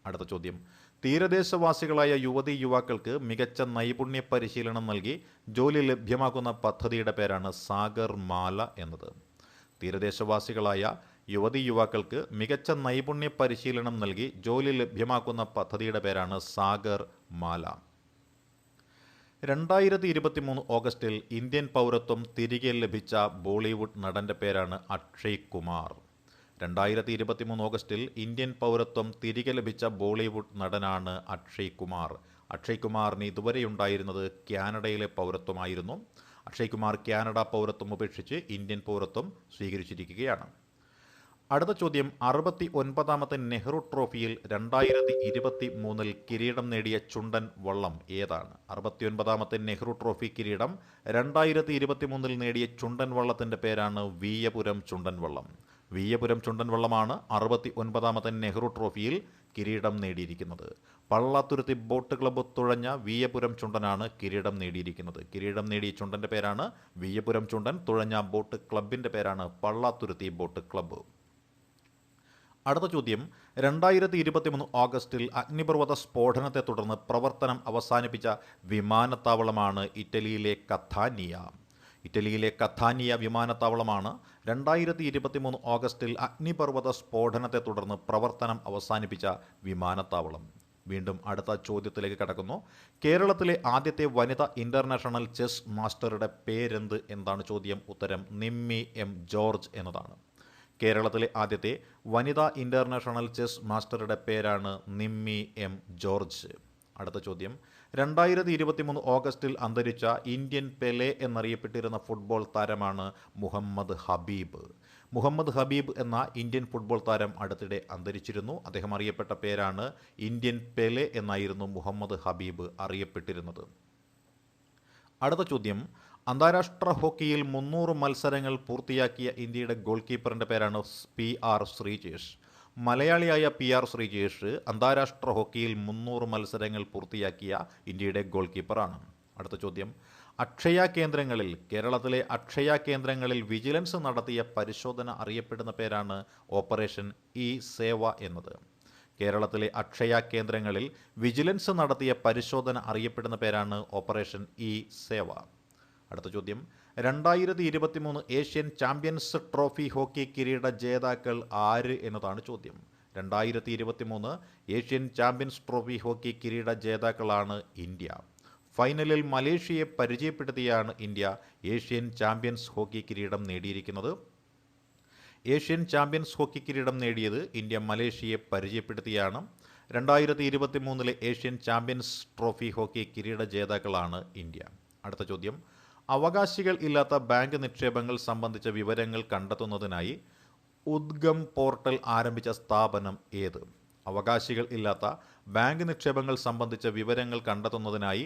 അടുത്ത ചോദ്യം. തീരദേശവാസികളായ യുവതീ യുവാക്കൾക്ക് മികച്ച നൈപുണ്യ പരിശീലനം നൽകി ജോലി ലഭ്യമാക്കുന്ന പദ്ധതിയുടെ പേരാണ് സാഗർ മാല എന്നത്. തീരദേശവാസികളായ യുവതീ യുവാക്കൾക്ക് മികച്ച നൈപുണ്യ പരിശീലനം നൽകി ജോലി ലഭ്യമാക്കുന്ന പദ്ധതിയുടെ പേരാണ് സാഗർ മാല. 2023 ഓഗസ്റ്റിൽ ഇന്ത്യൻ പൗരത്വം തിരികെ ലഭിച്ച ബോളിവുഡ് നടൻ്റെ പേരാണ് അക്ഷയ് കുമാർ. 2023 ഓഗസ്റ്റിൽ ഇന്ത്യൻ പൗരത്വം തിരികെ ലഭിച്ച ബോളിവുഡ് നടനാണ് അക്ഷയ് കുമാർ. അക്ഷയ് കുമാറിന് ഇതുവരെയുണ്ടായിരുന്നത് കാനഡയിലെ പൗരത്വമായിരുന്നു. അക്ഷയ് കുമാർ കാനഡ പൗരത്വം ഉപേക്ഷിച്ച് ഇന്ത്യൻ പൗരത്വം സ്വീകരിച്ചിരിക്കുകയാണ്. അടുത്ത ചോദ്യം. 69ാമത്തെ നെഹ്റു ട്രോഫിയിൽ 2023 കിരീടം നേടിയ ചുണ്ടൻ വള്ളം ഏതാണ്? 69ാമത്തെ നെഹ്റു ട്രോഫി കിരീടം 2023 നേടിയ ചുണ്ടൻ വള്ളത്തിൻ്റെ പേരാണ് വീയപുരം ചുണ്ടൻ വള്ളം. വീയപുരം ചുണ്ടൻ വള്ളമാണ് 69ാമത്തെ നെഹ്റു ട്രോഫിയിൽ കിരീടം നേടിയിരിക്കുന്നത്. പള്ളാത്തുരുത്തി ബോട്ട് ക്ലബ്ബ് തുഴഞ്ഞ വീയപുരം ചുണ്ടനാണ് കിരീടം നേടിയിരിക്കുന്നത്. കിരീടം നേടിയ ചുണ്ടൻ്റെ പേരാണ് വീയപുരം ചുണ്ടൻ. തുഴഞ്ഞ ബോട്ട് ക്ലബിൻ്റെ പേരാണ് പള്ളാത്തുരുത്തി ബോട്ട് ക്ലബ്ബ്. അടുത്ത ചോദ്യം. 2023 ഓഗസ്റ്റിൽ അഗ്നിപർവ്വത സ്ഫോടനത്തെ തുടർന്ന് പ്രവർത്തനം അവസാനിപ്പിച്ച വിമാനത്താവളമാണ് ഇറ്റലിയിലെ കഥാനിയ. ഇറ്റലിയിലെ കഥാനിയ വിമാനത്താവളമാണ് 2023 ഓഗസ്റ്റിൽ അഗ്നിപർവ്വത സ്ഫോടനത്തെ തുടർന്ന് പ്രവർത്തനം അവസാനിപ്പിച്ച വിമാനത്താവളം. വീണ്ടും അടുത്ത ചോദ്യത്തിലേക്ക് കടക്കുന്നു. കേരളത്തിലെ ആദ്യത്തെ വനിതാ ഇൻ്റർനാഷണൽ ചെസ് മാസ്റ്ററുടെ പേരെന്ത് എന്നാണ് ചോദ്യം. ഉത്തരം നിമ്മി M ജോർജ് എന്നതാണ്. കേരളത്തിലെ ആദ്യത്തെ വനിതാ ഇൻ്റർനാഷണൽ ചെസ് മാസ്റ്ററുടെ പേരാണ് നിമ്മി M ജോർജ്. അടുത്ത ചോദ്യം. 2023 ഓഗസ്റ്റിൽ അന്തരിച്ച ഇന്ത്യൻ പെലെ എന്നറിയപ്പെട്ടിരുന്ന ഫുട്ബോൾ താരമാണ് മുഹമ്മദ് ഹബീബ്. മുഹമ്മദ് ഹബീബ് എന്ന ഇന്ത്യൻ ഫുട്ബോൾ താരം അടുത്തിടെ അന്തരിച്ചിരുന്നു. അദ്ദേഹം അറിയപ്പെട്ട പേരാണ് ഇന്ത്യൻ പെലെ എന്നായിരുന്നു മുഹമ്മദ് ഹബീബ് അറിയപ്പെട്ടിരുന്നത്. അടുത്ത ചോദ്യം. അന്താരാഷ്ട്ര ഹോക്കിയിൽ 300 മത്സരങ്ങൾ പൂർത്തിയാക്കിയ ഇന്ത്യയുടെ ഗോൾ കീപ്പറിൻ്റെ പേരാണ് PR ശ്രീജേഷ്. മലയാളിയായ PR ശ്രീജേഷ് അന്താരാഷ്ട്ര ഹോക്കിയിൽ 300 മത്സരങ്ങൾ പൂർത്തിയാക്കിയ ഇന്ത്യയുടെ ഗോൾ കീപ്പറാണ്. അടുത്ത ചോദ്യം. കേരളത്തിലെ അക്ഷയ കേന്ദ്രങ്ങളിൽ വിജിലൻസ് നടത്തിയ പരിശോധന അറിയപ്പെടുന്ന പേരാണ് ഓപ്പറേഷൻ ഇ-സേവ എന്നത്. കേരളത്തിലെ അക്ഷയ കേന്ദ്രങ്ങളിൽ വിജിലൻസ് നടത്തിയ പരിശോധന അറിയപ്പെടുന്ന പേരാണ് ഓപ്പറേഷൻ ഇ-സേവ. അടുത്ത ചോദ്യം. 2023 ഏഷ്യൻ ചാമ്പ്യൻസ് ട്രോഫി ഹോക്കി കിരീട ജേതാക്കൾ ആര് എന്നതാണ് ചോദ്യം. 2023 ഏഷ്യൻ ചാമ്പ്യൻസ് ട്രോഫി ഹോക്കി കിരീട ജേതാക്കളാണ് ഇന്ത്യ. ഫൈനലിൽ മലേഷ്യയെ പരിചയപ്പെടുത്തിയാണ് ഇന്ത്യ ഏഷ്യൻ ചാമ്പ്യൻസ് ഹോക്കി കിരീടം നേടിയിരിക്കുന്നത്. ഏഷ്യൻ ചാമ്പ്യൻസ് ഹോക്കി കിരീടം നേടിയത് ഇന്ത്യ മലേഷ്യയെ പരിചയപ്പെടുത്തിയാണ്. 2023 ഏഷ്യൻ ചാമ്പ്യൻസ് ട്രോഫി ഹോക്കി കിരീട ജേതാക്കളാണ് ഇന്ത്യ. അടുത്ത ചോദ്യം, അവകാശികൾ ഇല്ലാത്ത ബാങ്ക് നിക്ഷേപങ്ങൾ സംബന്ധിച്ച വിവരങ്ങൾ കണ്ടെത്തുന്നതിനായി ഉദ്ഗം പോർട്ടൽ ആരംഭിച്ച സ്ഥാപനം ഏത്? അവകാശികൾ ഇല്ലാത്ത ബാങ്ക് നിക്ഷേപങ്ങൾ സംബന്ധിച്ച വിവരങ്ങൾ കണ്ടെത്തുന്നതിനായി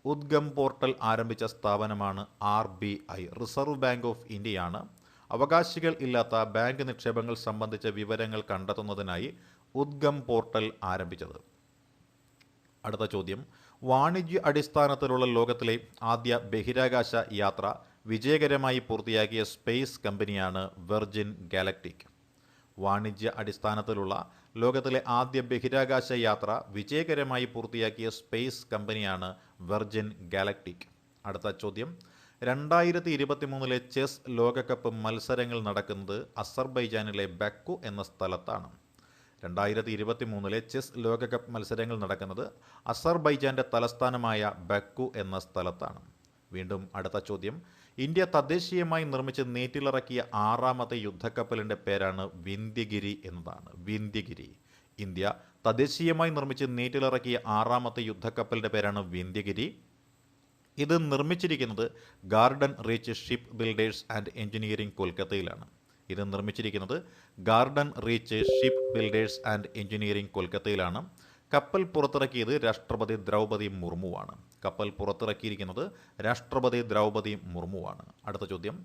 ഉദ്ഗം പോർട്ടൽ ആരംഭിച്ച സ്ഥാപനമാണ് RBI, റിസർവ് ബാങ്ക് ഓഫ് ഇന്ത്യയാണ് അവകാശികൾ ഇല്ലാത്ത ബാങ്ക് നിക്ഷേപങ്ങൾ സംബന്ധിച്ച വിവരങ്ങൾ കണ്ടെത്തുന്നതിനായി ഉദ്ഗം പോർട്ടൽ ആരംഭിച്ചത്. അടുത്ത ചോദ്യം, വാണിജ്യ അടിസ്ഥാനത്തിലുള്ള ലോകത്തിലെ ആദ്യ ബഹിരാകാശ യാത്ര വിജയകരമായി പൂർത്തിയാക്കിയ സ്പേസ് കമ്പനിയാണ് വെർജിൻ ഗാലക്റ്റിക്. വാണിജ്യ അടിസ്ഥാനത്തിലുള്ള ലോകത്തിലെ ആദ്യ ബഹിരാകാശ യാത്ര വിജയകരമായി പൂർത്തിയാക്കിയ സ്പേസ് കമ്പനിയാണ് വെർജിൻ ഗാലക്റ്റിക്. അടുത്ത ചോദ്യം, 2023 ചെസ് ലോകകപ്പ് മത്സരങ്ങൾ നടക്കുന്നത് അസർബൈജാനിലെ ബക്കു എന്ന സ്ഥലത്താണ്. 2023 ചെസ് ലോകകപ്പ് മത്സരങ്ങൾ നടക്കുന്നത് അസർബൈജാന്റെ തലസ്ഥാനമായ ബക്കു എന്ന സ്ഥലത്താണ്. വീണ്ടും അടുത്ത ചോദ്യം, ഇന്ത്യ തദ്ദേശീയമായി നിർമ്മിച്ച് നീറ്റിലിറക്കിയ 6ാമത്തെ യുദ്ധക്കപ്പലിൻ്റെ പേരാണ് വിന്ധ്യഗിരി എന്നതാണ്. വിന്ധ്യഗിരി. ഇന്ത്യ തദ്ദേശീയമായി നിർമ്മിച്ച് നീറ്റിലിറക്കിയ 6ാമത്തെ യുദ്ധക്കപ്പലിൻ്റെ പേരാണ് വിന്ധ്യഗിരി. ഇത് നിർമ്മിച്ചിരിക്കുന്നത് garden reach ship builders and engineering കൊൽക്കത്തയിലാണ്. ഇത് നിർമ്മിച്ചിരിക്കുന്നത് garden reach ship builders and engineering കൊൽക്കത്തയിലാണ്. കപ്പൽ പുറത്തിറക്കിയത് രാഷ്ട്രപതി ദ്രൗപദി മുർമുവാണ്. കപ്പൽ പുറത്തിറക്കിയിരിക്കുന്നത് രാഷ്ട്രപതി ദ്രൗപദി മുർമുവാണ്. അടുത്ത ചോദ്യം,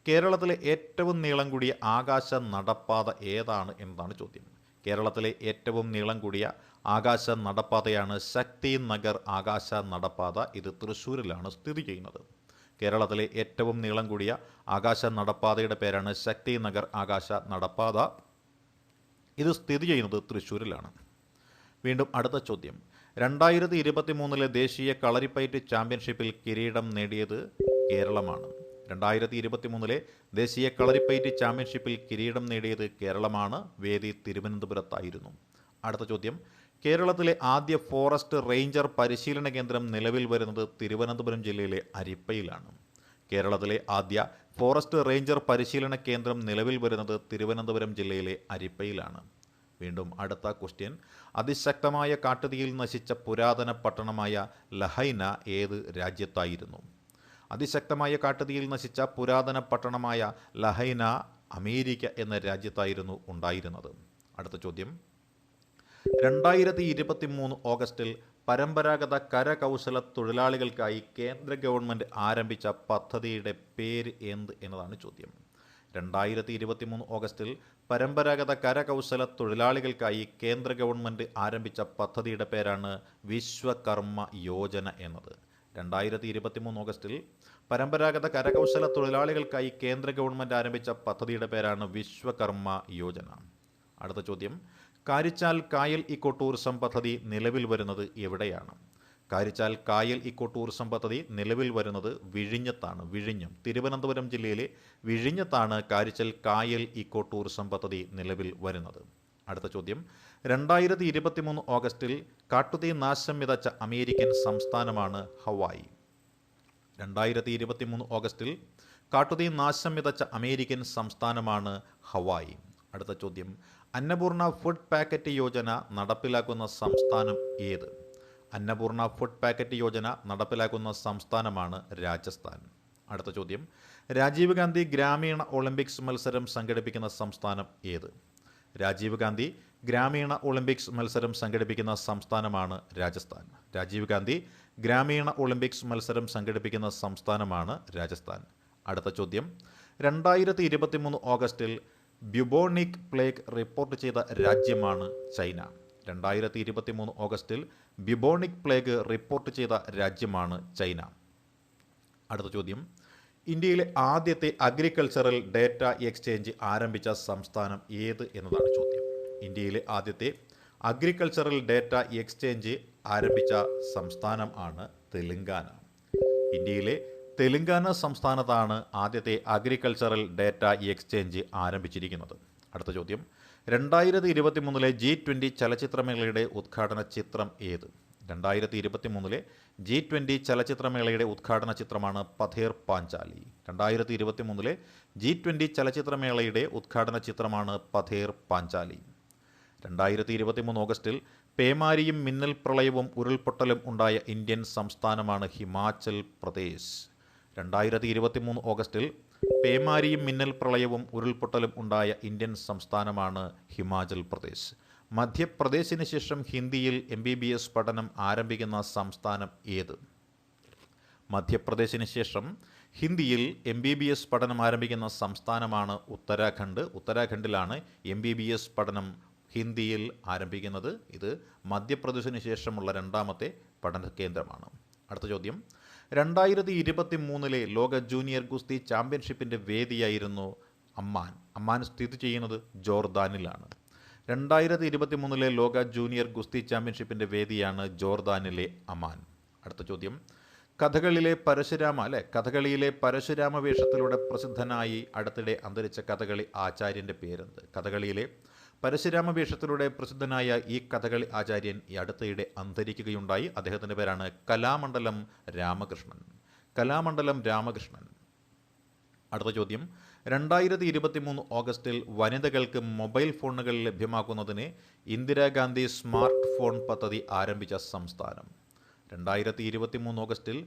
കേരളത്തിലെ ഏറ്റവും നീളം കൂടിയ ആകാശ നടപ്പാത ഏതാണ് എന്നതാണ് ചോദ്യം. കേരളത്തിലെ ഏറ്റവും നീളം കൂടിയ ആകാശ നടപ്പാതയാണ് ശക്തി നഗർ ആകാശ നടപ്പാത. ഇത് തൃശ്ശൂരിലാണ് സ്ഥിതി ചെയ്യുന്നത്. കേരളത്തിലെ ഏറ്റവും നീളം കൂടിയ ആകാശ നടപ്പാതയുടെ പേരാണ് ശക്തി നഗർ ആകാശ നടപ്പാത. ഇത് സ്ഥിതി ചെയ്യുന്നത് തൃശ്ശൂരിലാണ്. വീണ്ടും അടുത്ത ചോദ്യം, 2023 ദേശീയ കളരിപ്പയറ്റ് ചാമ്പ്യൻഷിപ്പിൽ കിരീടം നേടിയത് കേരളമാണ്. 2023 ദേശീയ കളരിപ്പയറ്റ് ചാമ്പ്യൻഷിപ്പിൽ കിരീടം നേടിയത് കേരളമാണ്. വേദി തിരുവനന്തപുരത്തായിരുന്നു. അടുത്ത ചോദ്യം, കേരളത്തിലെ ആദ്യ ഫോറസ്റ്റ് റേഞ്ചർ പരിശീലന കേന്ദ്രം നിലവിൽ വരുന്നത് തിരുവനന്തപുരം ജില്ലയിലെ അരിപ്പയിലാണ്. കേരളത്തിലെ ആദ്യ ഫോറസ്റ്റ് റേഞ്ചർ പരിശീലന കേന്ദ്രം നിലവിൽ വരുന്നത് തിരുവനന്തപുരം ജില്ലയിലെ അരിപ്പയിലാണ്. വീണ്ടും അടുത്ത ക്വസ്റ്റ്യൻ, അതിശക്തമായ കാട്ടുതീയിൽ നശിച്ച പുരാതന പട്ടണമായ ലഹൈന ഏത് രാജ്യത്തായിരുന്നു? അതിശക്തമായ കാട്ടുതീയിൽ നശിച്ച പുരാതന പട്ടണമായ ലഹൈന അമേരിക്ക എന്ന രാജ്യത്തായിരുന്നു ഉണ്ടായിരുന്നത്. അടുത്ത ചോദ്യം, 2023 ഓഗസ്റ്റിൽ പരമ്പരാഗത കരകൗശല തൊഴിലാളികൾക്കായി കേന്ദ്ര ഗവൺമെൻറ് ആരംഭിച്ച പദ്ധതിയുടെ പേര് എന്ത് എന്നതാണ് ചോദ്യം. 2023 ഓഗസ്റ്റിൽ പരമ്പരാഗത കരകൗശല തൊഴിലാളികൾക്കായി കേന്ദ്ര ഗവൺമെൻറ് ആരംഭിച്ച പദ്ധതിയുടെ പേരാണ് വിശ്വകർമ്മ യോജന എന്നത്. 2023 ഓഗസ്റ്റിൽ പരമ്പരാഗത കരകൗശല തൊഴിലാളികൾക്കായി കേന്ദ്ര ഗവൺമെൻറ് ആരംഭിച്ച പദ്ധതിയുടെ പേരാണ് വിശ്വകർമ്മ യോജന. അടുത്ത ചോദ്യം, കാരിച്ചാൽ കായൽ ഇക്കോ ടൂറിസം പദ്ധതി നിലവിൽ വരുന്നത് എവിടെയാണ്? കാരിച്ചാൽ കായൽ ഇക്കോ ടൂറിസം പദ്ധതി നിലവിൽ വരുന്നത് വിഴിഞ്ഞത്താണ്. വിഴിഞ്ഞം, തിരുവനന്തപുരം ജില്ലയിലെ വിഴിഞ്ഞത്താണ് കാരിച്ചാൽ കായൽ ഇക്കോ ടൂറിസം പദ്ധതി നിലവിൽ വരുന്നത്. അടുത്ത ചോദ്യം, 2023 ഓഗസ്റ്റിൽ കാട്ടുതീ നാശം വിതച്ച അമേരിക്കൻ സംസ്ഥാനമാണ് ഹവായി. 2023 ഓഗസ്റ്റിൽ കാട്ടുതീ നാശം വിതച്ച അമേരിക്കൻ സംസ്ഥാനമാണ് ഹവായി. അടുത്ത ചോദ്യം, അന്നപൂർണ ഫുഡ് പാക്കറ്റ് യോജന നടപ്പിലാക്കുന്ന സംസ്ഥാനം ഏത്? അന്നപൂർണ ഫുഡ് പാക്കറ്റ് യോജന നടപ്പിലാക്കുന്ന സംസ്ഥാനമാണ് രാജസ്ഥാൻ. അടുത്ത ചോദ്യം, രാജീവ് ഗാന്ധി ഗ്രാമീണ ഒളിമ്പിക്സ് മത്സരം സംഘടിപ്പിക്കുന്ന സംസ്ഥാനം ഏത്? രാജീവ് ഗാന്ധി ഗ്രാമീണ ഒളിമ്പിക്സ് മത്സരം സംഘടിപ്പിക്കുന്ന സംസ്ഥാനമാണ് രാജസ്ഥാൻ. രാജീവ് ഗാന്ധി ഗ്രാമീണ ഒളിമ്പിക്സ് മത്സരം സംഘടിപ്പിക്കുന്ന സംസ്ഥാനമാണ് രാജസ്ഥാൻ. അടുത്ത ചോദ്യം, 2023 ഓഗസ്റ്റിൽ ബ്യൂബോണിക് പ്ലേഗ് റിപ്പോർട്ട് ചെയ്ത രാജ്യമാണ് ചൈന. 2023 ഓഗസ്റ്റിൽ ബ്യൂബോണിക് പ്ലേഗ് റിപ്പോർട്ട് ചെയ്ത രാജ്യമാണ് ചൈന. അടുത്ത ചോദ്യം, ഇന്ത്യയിലെ ആദ്യത്തെ അഗ്രികൾച്ചറൽ ഡേറ്റ എക്സ്ചേഞ്ച് ആരംഭിച്ച സംസ്ഥാനം ഏത് എന്നതാണ് ചോദ്യം. ഇന്ത്യയിലെ ആദ്യത്തെ അഗ്രികൾച്ചറൽ ഡേറ്റ എക്സ്ചേഞ്ച് ആരംഭിച്ച സംസ്ഥാനം ആണ് തെലുങ്കാന. ഇന്ത്യയിലെ തെലുങ്കാന സംസ്ഥാനത്താണ് ആദ്യത്തെ അഗ്രികൾച്ചറൽ ഡേറ്റ എക്സ്ചേഞ്ച് ആരംഭിച്ചിരിക്കുന്നത്. അടുത്ത ചോദ്യം, 2023 G20 ചലച്ചിത്രമേളയുടെ ഉദ്ഘാടന ചിത്രം ഏത്? 2023 G20 ചലച്ചിത്രമേളയുടെ ഉദ്ഘാടന ചിത്രമാണ് പഥേർ പാഞ്ചാലി. 2023 G20 ചലച്ചിത്രമേളയുടെ ഉദ്ഘാടന ചിത്രമാണ് പഥേർ പാഞ്ചാലി. 2023 ഓഗസ്റ്റിൽ പേമാരിയും മിന്നൽ പ്രളയവും ഉരുൾപൊട്ടലും ഉണ്ടായ ഇന്ത്യൻ സംസ്ഥാനമാണ് ഹിമാചൽ പ്രദേശ്. 2023 ഓഗസ്റ്റിൽ പേമാരിയും മിന്നൽ പ്രളയവും ഉരുൾപൊട്ടലും ഉണ്ടായ ഇന്ത്യൻ സംസ്ഥാനമാണ് ഹിമാചൽ പ്രദേശ്. മധ്യപ്രദേശിന് ശേഷം ഹിന്ദിയിൽ MBBS പഠനം ആരംഭിക്കുന്ന സംസ്ഥാനം ഏത്? മധ്യപ്രദേശിന് ശേഷം ഹിന്ദിയിൽ MBBS പഠനം ആരംഭിക്കുന്ന സംസ്ഥാനമാണ് ഉത്തരാഖണ്ഡ്. ഉത്തരാഖണ്ഡിലാണ് MBBS പഠനം ഹിന്ദിയിൽ ആരംഭിക്കുന്നത്. ഇത് മധ്യപ്രദേശിന് ശേഷമുള്ള രണ്ടാമത്തെ പഠന കേന്ദ്രമാണ്. അടുത്ത ചോദ്യം, 2023 ലോക ജൂനിയർ ഗുസ്തി ചാമ്പ്യൻഷിപ്പിൻ്റെ വേദിയായിരുന്നു അമ്മാൻ. അമ്മാൻ സ്ഥിതി ചെയ്യുന്നത് ജോർദാനിലാണ്. 2023 ലോക ജൂനിയർ ഗുസ്തി ചാമ്പ്യൻഷിപ്പിൻ്റെ വേദിയാണ് ജോർദാനിലെ അമാൻ. അടുത്ത ചോദ്യം, കഥകളിയിലെ പരശുരാമ വേഷത്തിലൂടെ പ്രസിദ്ധനായി അടുത്തിടെ അന്തരിച്ച കഥകളി ആചാര്യൻ്റെ പേരെന്ത്? കഥകളിയിലെ പരശുരാമ വേഷത്തിലൂടെ പ്രസിദ്ധനായ ഈ കഥകളി ആചാര്യൻ ഈ അടുത്തിടെ അന്തരിക്കുകയുണ്ടായി. അദ്ദേഹത്തിൻ്റെ പേരാണ് കലാമണ്ഡലം രാമകൃഷ്ണൻ. അടുത്ത ചോദ്യം, 2023 ഓഗസ്റ്റിൽ വനിതകൾക്ക് മൊബൈൽ ഫോണുകൾ ലഭ്യമാക്കുന്നതിന് ഇന്ദിരാഗാന്ധി സ്മാർട്ട് ഫോൺ പദ്ധതി ആരംഭിച്ച സംസ്ഥാനം? 2023 ഓഗസ്റ്റിൽ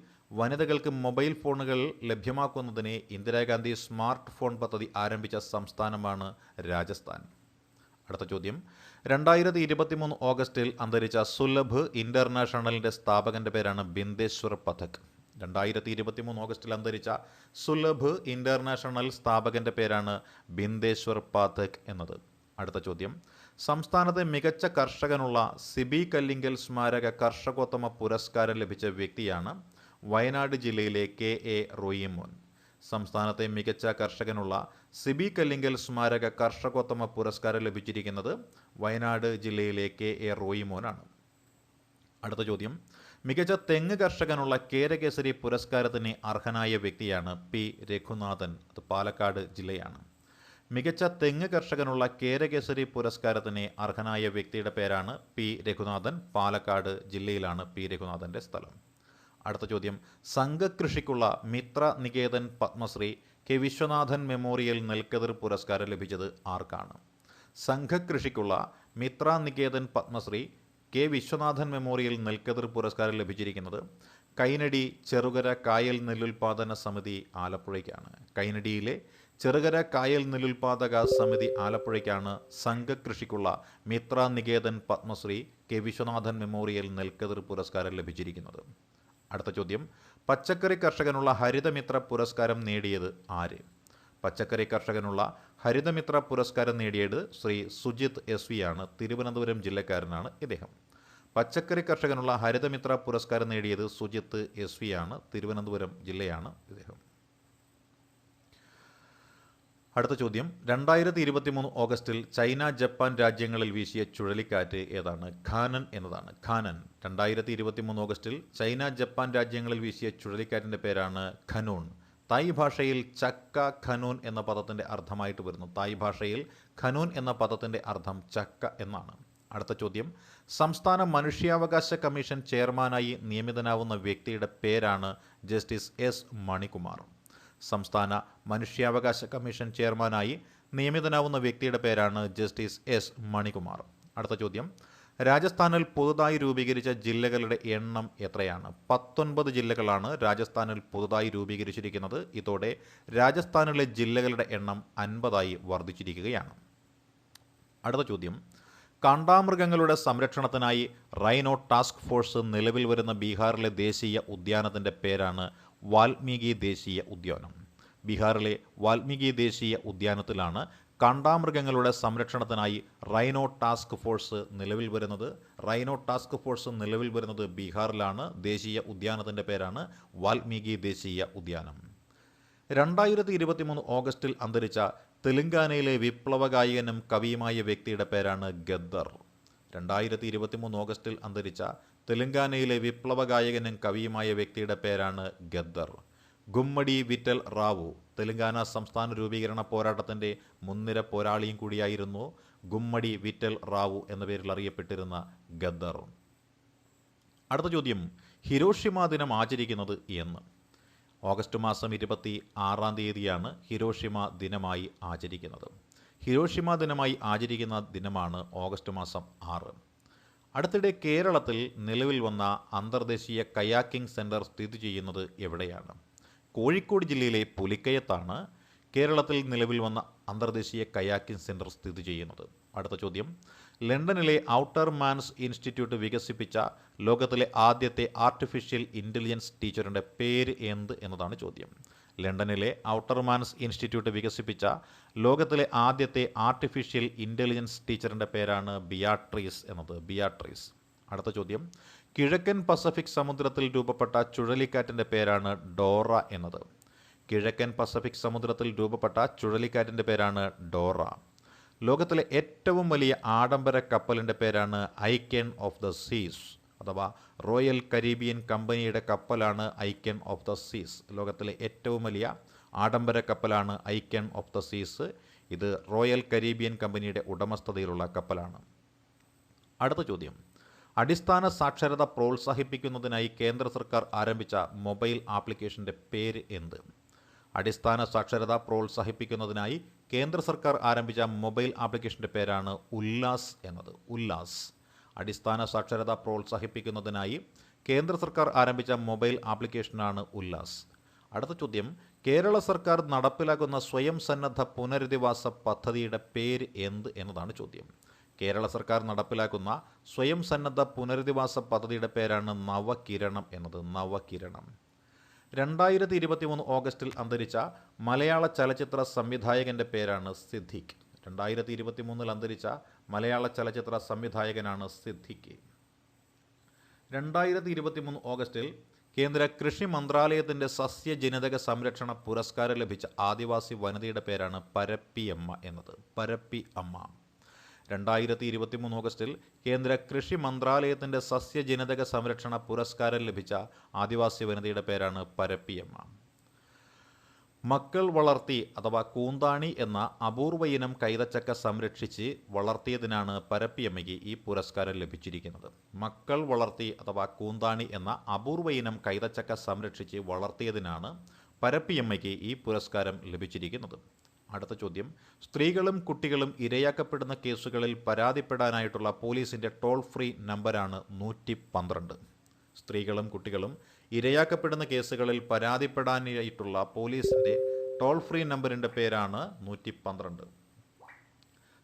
വനിതകൾക്ക് മൊബൈൽ ഫോണുകൾ ലഭ്യമാക്കുന്നതിന് ഇന്ദിരാഗാന്ധി സ്മാർട്ട് ഫോൺ പദ്ധതി ആരംഭിച്ച സംസ്ഥാനമാണ് രാജസ്ഥാൻ. അടുത്ത ചോദ്യം, 2023 ഓഗസ്റ്റിൽ അന്തരിച്ച സുലഭ് ഇൻ്റർനാഷണലിൻ്റെ സ്ഥാപകൻ്റെ പേരാണ് ബിന്ദേശ്വർ പഥക്. 2023 ഓഗസ്റ്റിൽ അന്തരിച്ച സുലഭ് ഇൻ്റർനാഷണൽ സ്ഥാപകൻ്റെ പേരാണ് ബിന്ദേശ്വർ പാഥക് എന്നത്. അടുത്ത ചോദ്യം, സംസ്ഥാനത്തെ മികച്ച കർഷകനുള്ള സിബി കല്ലിങ്കൽ സ്മാരക കർഷകോത്തമ പുരസ്കാരം ലഭിച്ച വ്യക്തിയാണ് വയനാട് ജില്ലയിലെ KA റോയിമോൻ. സംസ്ഥാനത്തെ മികച്ച കർഷകനുള്ള സിബി കല്ലിങ്കൽ സ്മാരക കർഷകോത്തമ പുരസ്കാരം ലഭിച്ചിരിക്കുന്നത് വയനാട് ജില്ലയിലെ KA റോയിമോനാണ്. അടുത്ത ചോദ്യം, മികച്ച തെങ്ങ് കർഷകനുള്ള കേരകേസരി പുരസ്കാരത്തിന് അർഹനായ വ്യക്തിയാണ് P രഘുനാഥൻ. അത് പാലക്കാട് ജില്ലയാണ്. മികച്ച തെങ്ങ് കർഷകനുള്ള കേരകേസരി പുരസ്കാരത്തിന് അർഹനായ വ്യക്തിയുടെ പേരാണ് P രഘുനാഥൻ. പാലക്കാട് ജില്ലയിലാണ് P രഘുനാഥൻ്റെ സ്ഥലം. അടുത്ത ചോദ്യം, സംഘകൃഷിക്കുള്ള മിത്ര നികേതൻ പത്മശ്രീ K വിശ്വനാഥൻ മെമ്മോറിയൽ നെൽക്കതിർ പുരസ്കാരം ലഭിച്ചത് ആർക്കാണ്? സംഘകൃഷിക്കുള്ള മിത്ര നികേതൻ പത്മശ്രീ K വിശ്വനാഥൻ മെമ്മോറിയൽ നെൽക്കതിർ പുരസ്കാരം ലഭിച്ചിരിക്കുന്നത് കൈനടി ചെറുകര കായൽ നെല്ലുൽപാദന സമിതി ആലപ്പുഴയ്ക്കാണ്. കൈനടിയിലെ ചെറുകര കായൽ നെല്ലുൽപാദക സമിതി ആലപ്പുഴയ്ക്കാണ് സംഘകൃഷിക്കുള്ള മിത്ര നികേതൻ പത്മശ്രീ K വിശ്വനാഥൻ മെമ്മോറിയൽ നെൽക്കതിർ പുരസ്കാരം ലഭിച്ചിരിക്കുന്നത്. അടുത്ത ചോദ്യം, പച്ചക്കറി കർഷകനുള്ള ഹരിതമിത്ര പുരസ്കാരം നേടിയത് ആര്? പച്ചക്കറി കർഷകനുള്ള ഹരിതമിത്ര പുരസ്കാരം നേടിയത് ശ്രീ സുജിത് SV ആണ്. തിരുവനന്തപുരം ജില്ലക്കാരനാണ് ഇദ്ദേഹം. പച്ചക്കറി കർഷകനുള്ള ഹരിതമിത്ര പുരസ്കാരം നേടിയത് സുജിത്ത് SV ആണ്. തിരുവനന്തപുരം ജില്ലയാണ് ഇദ്ദേഹം. അടുത്ത ചോദ്യം, 2023 ഓഗസ്റ്റിൽ ചൈന ജപ്പാൻ രാജ്യങ്ങളിൽ വീശിയ ചുഴലിക്കാറ്റ് ഏതാണ്? ഖാനൻ എന്നതാണ്. ഖാനൻ. 2023 ഓഗസ്റ്റിൽ ചൈന ജപ്പാൻ രാജ്യങ്ങളിൽ വീശിയ ചുഴലിക്കാറ്റിൻ്റെ പേരാണ് ഖനൂൺ. തായ് ഭാഷയിൽ ചക്ക ഖനൂൻ എന്ന പദത്തിൻ്റെ അർത്ഥമായിട്ട് വരുന്നു. തായ് ഭാഷയിൽ ഖനൂൻ എന്ന പദത്തിൻ്റെ അർത്ഥം ചക്ക എന്നാണ്. അടുത്ത ചോദ്യം, സംസ്ഥാന മനുഷ്യാവകാശ കമ്മീഷൻ ചെയർമാനായി നിയമിതനാവുന്ന വ്യക്തിയുടെ പേരാണ് ജസ്റ്റിസ് S മണികുമാർ. സംസ്ഥാന മനുഷ്യാവകാശ കമ്മീഷൻ ചെയർമാനായി നിയമിതനാവുന്ന വ്യക്തിയുടെ പേരാണ് ജസ്റ്റിസ് S മണികുമാർ. അടുത്ത ചോദ്യം, രാജസ്ഥാനിൽ പുതുതായി രൂപീകരിച്ച ജില്ലകളുടെ എണ്ണം എത്രയാണ്? 19 ജില്ലകളാണ് രാജസ്ഥാനിൽ പുതുതായി രൂപീകരിച്ചിരിക്കുന്നത്. ഇതോടെ രാജസ്ഥാനിലെ ജില്ലകളുടെ എണ്ണം 50ആയി വർദ്ധിച്ചിരിക്കുകയാണ്. അടുത്ത ചോദ്യം, കാണ്ടാമൃഗങ്ങളുടെ സംരക്ഷണത്തിനായി റൈനോ ടാസ്ക് ഫോഴ്സ് നിലവിൽ വരുന്ന ബീഹാറിലെ ദേശീയ ഉദ്യാനത്തിൻ്റെ പേരാണ് വാൽമീകി ദേശീയ ഉദ്യാനം. ബീഹാറിലെ വാൽമീകി ദേശീയ ഉദ്യാനത്തിലാണ് കാണ്ടാമൃഗങ്ങളുടെ സംരക്ഷണത്തിനായി റൈനോ ടാസ്ക് ഫോഴ്സ് നിലവിൽ വരുന്നത്. റൈനോ ടാസ്ക് ഫോഴ്സ് നിലവിൽ വരുന്നത് ബീഹാറിലാണ്. ദേശീയ ഉദ്യാനത്തിൻ്റെ പേരാണ് വാൽമീകി ദേശീയ ഉദ്യാനം. 2023 ഓഗസ്റ്റിൽ അന്തരിച്ച തെലങ്കാനയിലെ വിപ്ലവ ഗായകനും കവിയുമായ വ്യക്തിയുടെ പേരാണ് ഗദ്ദർ. 2023 ഓഗസ്റ്റിൽ അന്തരിച്ച തെലങ്കാനയിലെ വിപ്ലവ ഗായകനും കവിയുമായ വ്യക്തിയുടെ പേരാണ് ഗദ്ദർ. ഗുമ്മടി വിറ്റൽ റാവു തെലങ്കാന സംസ്ഥാന രൂപീകരണ പോരാട്ടത്തിൻ്റെ മുൻനിര പോരാളിയും കൂടിയായിരുന്നു ഗുമ്മടി വിറ്റൽ റാവു എന്ന പേരിൽ അറിയപ്പെട്ടിരുന്ന ഗദ്ദർ. അടുത്ത ചോദ്യം, ഹിരോഷിമ ദിനം ആചരിക്കുന്നത് എന്ന്? ഓഗസ്റ്റ് മാസം 26 ഹിരോഷിമ ദിനമായി ആചരിക്കുന്നത്. ഹിരോഷിമ ദിനമായി ആചരിക്കുന്ന ദിനമാണ് ഓഗസ്റ്റ് മാസം 6. അടുത്തിടെ കേരളത്തിൽ നിലവിൽ വന്ന അന്തർദേശീയ കയാക്കിംഗ് സെൻറ്റർ സ്ഥിതി ചെയ്യുന്നത് എവിടെയാണ്? കോഴിക്കോട് ജില്ലയിലെ പുലിക്കയത്താണ് കേരളത്തിൽ നിലവിൽ വന്ന അന്തർദേശീയ കയാക്കിംഗ് സെൻറ്റർ സ്ഥിതി ചെയ്യുന്നത്. അടുത്ത ചോദ്യം, ലണ്ടനിലെ ഔട്ടർ മാൻസ് ഇൻസ്റ്റിറ്റ്യൂട്ട് വികസിപ്പിച്ച ലോകത്തിലെ ആദ്യത്തെ ആർട്ടിഫിഷ്യൽ ഇൻ്റലിജൻസ് ടീച്ചറിൻ്റെ പേര് എന്ത് എന്നതാണ് ചോദ്യം. ലണ്ടനിലെ ഔട്ടർ മാൻസ് ഇൻസ്റ്റിറ്റ്യൂട്ട് വികസിപ്പിച്ച ലോകത്തിലെ ആദ്യത്തെ ആർട്ടിഫിഷ്യൽ ഇൻ്റലിജൻസ് ടീച്ചറിൻ്റെ പേരാണ് ബിയാട്രീസ് എന്നത്. ബിയാട്രീസ്. അടുത്ത ചോദ്യം, കിഴക്കൻ പസഫിക് സമുദ്രത്തിൽ രൂപപ്പെട്ട ചുഴലിക്കാറ്റിൻ്റെ പേരാണ് ഡോറ എന്നത്. കിഴക്കൻ പസഫിക് സമുദ്രത്തിൽ രൂപപ്പെട്ട ചുഴലിക്കാറ്റിൻ്റെ പേരാണ് ഡോറ. ലോകത്തിലെ ഏറ്റവും വലിയ ആഡംബര കപ്പലിൻ്റെ പേരാണ് ഐക്കൺ ഓഫ് ദ സീസ് അഥവാ റോയൽ കരീബിയൻ കമ്പനിയുടെ കപ്പലാണ് ഐക്കൺ ഓഫ് ദ സീസ്. ലോകത്തിലെ ഏറ്റവും വലിയ ആഡംബര കപ്പലാണ് ഐക്കൺ ഓഫ് ദ സീസ്. ഇത് റോയൽ കരീബിയൻ കമ്പനിയുടെ ഉടമസ്ഥതയിലുള്ള കപ്പലാണ്. അടുത്ത ചോദ്യം, അടിസ്ഥാന സാക്ഷരത പ്രോത്സാഹിപ്പിക്കുന്നതിനായി കേന്ദ്ര സർക്കാർ ആരംഭിച്ച മൊബൈൽ ആപ്ലിക്കേഷൻ്റെ പേര് എന്ത്? അടിസ്ഥാന സാക്ഷരത പ്രോത്സാഹിപ്പിക്കുന്നതിനായി കേന്ദ്ര സർക്കാർ ആരംഭിച്ച മൊബൈൽ ആപ്ലിക്കേഷൻ്റെ പേരാണ് ഉല്ലാസ് എന്നത്. ഉല്ലാസ്. അടിസ്ഥാന സാക്ഷരത പ്രോത്സാഹിപ്പിക്കുന്നതിനായി കേന്ദ്ര സർക്കാർ ആരംഭിച്ച മൊബൈൽ ആപ്ലിക്കേഷനാണ് ഉല്ലാസ്. അടുത്ത ചോദ്യം, കേരള സർക്കാർ നടപ്പിലാക്കുന്ന സ്വയം സന്നദ്ധ പുനരധിവാസ പദ്ധതിയുടെ പേര് എന്ത് എന്നതാണ് ചോദ്യം. കേരള സർക്കാർ നടപ്പിലാക്കുന്ന സ്വയം സന്നദ്ധ പുനരധിവാസ പദ്ധതിയുടെ പേരാണ് നവകിരണം എന്നത്. നവകിരണം. 2023 ഓഗസ്റ്റിൽ അന്തരിച്ച മലയാള ചലച്ചിത്ര സംവിധായകൻ്റെ പേരാണ് സിദ്ദിഖ്. 2023 അന്തരിച്ച മലയാള ചലച്ചിത്ര സംവിധായകനാണ് സിദ്ദിഖ്. 2023 ഓഗസ്റ്റിൽ കേന്ദ്ര കൃഷി മന്ത്രാലയത്തിൻ്റെ സസ്യജനിതക സംരക്ഷണ പുരസ്കാരം ലഭിച്ച ആദിവാസി വനിതയുടെ പേരാണ് പരപ്പിയമ്മ എന്നത്. പരപ്പി അമ്മ. 2023 ഓഗസ്റ്റിൽ കേന്ദ്ര കൃഷി മന്ത്രാലയത്തിൻ്റെ സസ്യജനിതക സംരക്ഷണ പുരസ്കാരം ലഭിച്ച ആദിവാസി വനിതയുടെ പേരാണ് പരപ്പിയമ്മ. മക്കൾ വളർത്തി അഥവാ കൂന്താണി എന്ന അപൂർവ ഇനം കൈതച്ചക്ക സംരക്ഷിച്ച് വളർത്തിയതിനാണ് പരപ്പിയമ്മയ്ക്ക് ഈ പുരസ്കാരം ലഭിച്ചിരിക്കുന്നത്. മക്കൾ വളർത്തി അഥവാ കൂന്താണി എന്ന അപൂർവ ഇനം കൈതച്ചക്ക സംരക്ഷിച്ച് വളർത്തിയതിനാണ് പരപ്പിയമ്മയ്ക്ക് ഈ പുരസ്കാരം ലഭിച്ചിരിക്കുന്നത്. അടുത്ത ചോദ്യം, സ്ത്രീകളും കുട്ടികളും ഇരയാക്കപ്പെടുന്ന കേസുകളിൽ പരാതിപ്പെടാനായിട്ടുള്ള പോലീസിൻ്റെ ടോൾ ഫ്രീ നമ്പറാണ് 112. സ്ത്രീകളും കുട്ടികളും ഇരയാക്കപ്പെടുന്ന കേസുകളിൽ പരാതിപ്പെടാനായിട്ടുള്ള പോലീസിൻ്റെ ടോൾ ഫ്രീ നമ്പറിൻ്റെ പേരാണ് 112.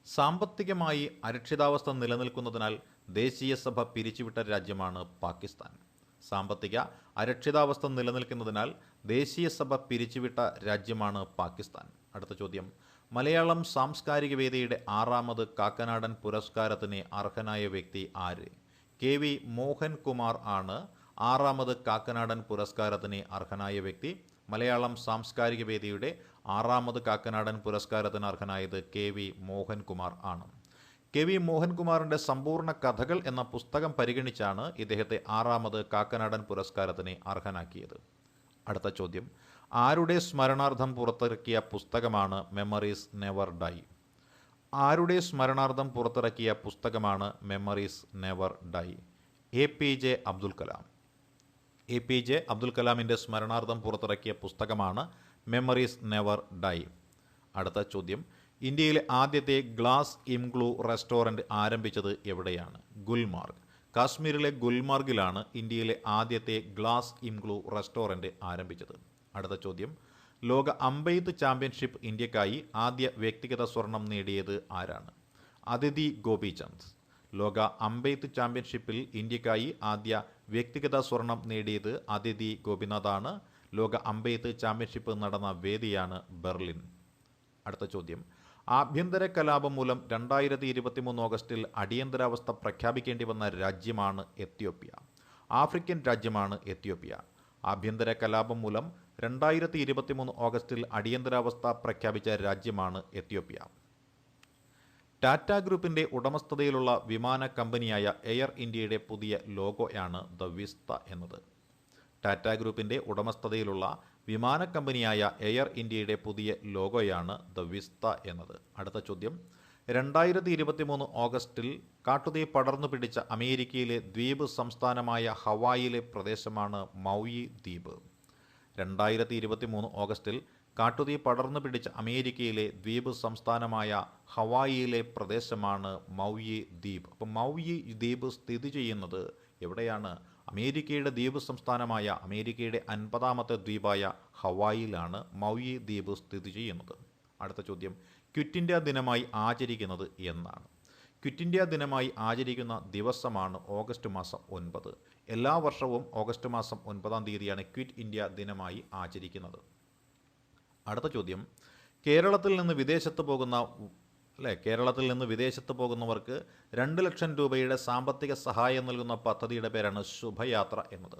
സാമ്പത്തികമായി അരക്ഷിതാവസ്ഥ നിലനിൽക്കുന്നതിനാൽ ദേശീയ സഭ പിരിച്ചുവിട്ട രാജ്യമാണ് പാകിസ്ഥാൻ. സാമ്പത്തിക അരക്ഷിതാവസ്ഥ നിലനിൽക്കുന്നതിനാൽ ദേശീയ സഭ പിരിച്ചുവിട്ട രാജ്യമാണ് പാകിസ്ഥാൻ. അടുത്ത ചോദ്യം, മലയാളം സാംസ്കാരിക വേദിയുടെ 6ാമത് കാക്കനാടൻ പുരസ്കാരത്തിന് അർഹനായ വ്യക്തി ആര്? KV മോഹൻകുമാർ ആണ് 6ാമത് കാക്കനാടൻ പുരസ്കാരത്തിന് അർഹനായ വ്യക്തി. മലയാളം സാംസ്കാരിക വേദിയുടെ 6ാമത് കാക്കനാടൻ പുരസ്കാരത്തിന് അർഹനായത് KV മോഹൻകുമാർ ആണ്. KV മോഹൻകുമാറിൻ്റെ സമ്പൂർണ്ണ കഥകൾ എന്ന പുസ്തകം പരിഗണിച്ചാണ് ഇദ്ദേഹത്തെ 6ാമത് കാക്കനാടൻ പുരസ്കാരത്തിന് അർഹനാക്കിയത്. അടുത്ത ചോദ്യം, ആരുടെ സ്മരണാർത്ഥം പുറത്തിറക്കിയ പുസ്തകമാണ് മെമ്മറീസ് നെവർ ഡൈ? ആരുടെ സ്മരണാർത്ഥം പുറത്തിറക്കിയ പുസ്തകമാണ് memories never die? APJ Abdul Kalam. APJ Abdul കലാമിൻ്റെ സ്മരണാർത്ഥം പുറത്തിറക്കിയ പുസ്തകമാണ് മെമ്മറീസ് നെവർ ഡൈ. അടുത്ത ചോദ്യം, ഇന്ത്യയിലെ ആദ്യത്തെ ഗ്ലാസ് ഇംഗ്ലൂ റെസ്റ്റോറൻറ്റ് ആരംഭിച്ചത് എവിടെയാണ്? ഗുൽമാർഗ്. കാശ്മീരിലെ ഗുൽമാർഗിലാണ് ഇന്ത്യയിലെ ആദ്യത്തെ ഗ്ലാസ് ഇംഗ്ലൂ റെസ്റ്റോറൻറ്റ് ആരംഭിച്ചത്. അടുത്ത ചോദ്യം, ലോക അമ്പെയ്ത്ത് ചാമ്പ്യൻഷിപ്പ് ഇന്ത്യക്കായി ആദ്യ വ്യക്തിഗത സ്വർണം നേടിയത് ആരാണ്? അദിതി ഗോപിചന്ദ്. ലോക അമ്പെയ്ത്ത് ചാമ്പ്യൻഷിപ്പിൽ ഇന്ത്യക്കായി ആദ്യ വ്യക്തിഗത സ്വർണം നേടിയത് അദിതി ഗോപിനാഥാണ്. ലോക അമ്പെയ്ത്ത് ചാമ്പ്യൻഷിപ്പ് നടന്ന വേദിയാണ് ബെർലിൻ. അടുത്ത ചോദ്യം, ആഭ്യന്തര കലാപം മൂലം 2023 ഓഗസ്റ്റിൽ അടിയന്തരാവസ്ഥ പ്രഖ്യാപിക്കേണ്ടി വന്ന രാജ്യമാണ് എത്യോപ്യ. ആഫ്രിക്കൻ രാജ്യമാണ് എത്യോപ്യ. ആഭ്യന്തര കലാപം മൂലം 2023 ഓഗസ്റ്റിൽ അടിയന്തരാവസ്ഥ പ്രഖ്യാപിച്ച രാജ്യമാണ് എത്യോപ്യ. ടാറ്റ ഗ്രൂപ്പിൻ്റെ ഉടമസ്ഥതയിലുള്ള വിമാന കമ്പനിയായ എയർ ഇന്ത്യയുടെ പുതിയ ലോഗോയാണ് ദ വിസ്ത എന്നത്. ടാറ്റ ഗ്രൂപ്പിൻ്റെ ഉടമസ്ഥതയിലുള്ള വിമാന കമ്പനിയായ എയർ ഇന്ത്യയുടെ പുതിയ ലോഗോയാണ് ദ വിസ്ത എന്നത്. അടുത്ത ചോദ്യം, 2023 ഓഗസ്റ്റിൽ കാട്ടുതീ പടർന്നു പിടിച്ച അമേരിക്കയിലെ ദ്വീപ് സംസ്ഥാനമായ ഹവായിയിലെ പ്രദേശമാണ് മൗയി ദ്വീപ്. 2023 ഓഗസ്റ്റിൽ കാട്ടുതീ പടർന്നു പിടിച്ച അമേരിക്കയിലെ ദ്വീപ് സംസ്ഥാനമായ ഹവായിയിലെ പ്രദേശമാണ് മൗയി ദ്വീപ്. അപ്പം മൗയി ദ്വീപ് സ്ഥിതി ചെയ്യുന്നത് എവിടെയാണ്? അമേരിക്കയുടെ ദ്വീപ് സംസ്ഥാനമായ അമേരിക്കയുടെ 50ാമത്തെ ദ്വീപായ ഹവായിയിലാണ് മൗയി ദ്വീപ് സ്ഥിതി ചെയ്യുന്നത്. അടുത്ത ചോദ്യം, ക്വിറ്റ് ഇന്ത്യ ദിനമായി ആചരിക്കുന്നത് എന്നാണ്? ക്വിറ്റ് ഇന്ത്യ ദിനമായി ആചരിക്കുന്ന ദിവസമാണ് ഓഗസ്റ്റ് മാസം 9. എല്ലാ വർഷവും ഓഗസ്റ്റ് മാസം 9-ാം തീയതിയാണ് ക്വിറ്റ് ഇന്ത്യ ദിനമായി ആചരിക്കുന്നത്. അടുത്ത ചോദ്യം, കേരളത്തിൽ നിന്ന് വിദേശത്ത് പോകുന്നവർക്ക് 2 ലക്ഷം രൂപയുടെ സാമ്പത്തിക സഹായം നൽകുന്ന പദ്ധതിയുടെ പേരാണ് ശുഭയാത്ര എന്നത്.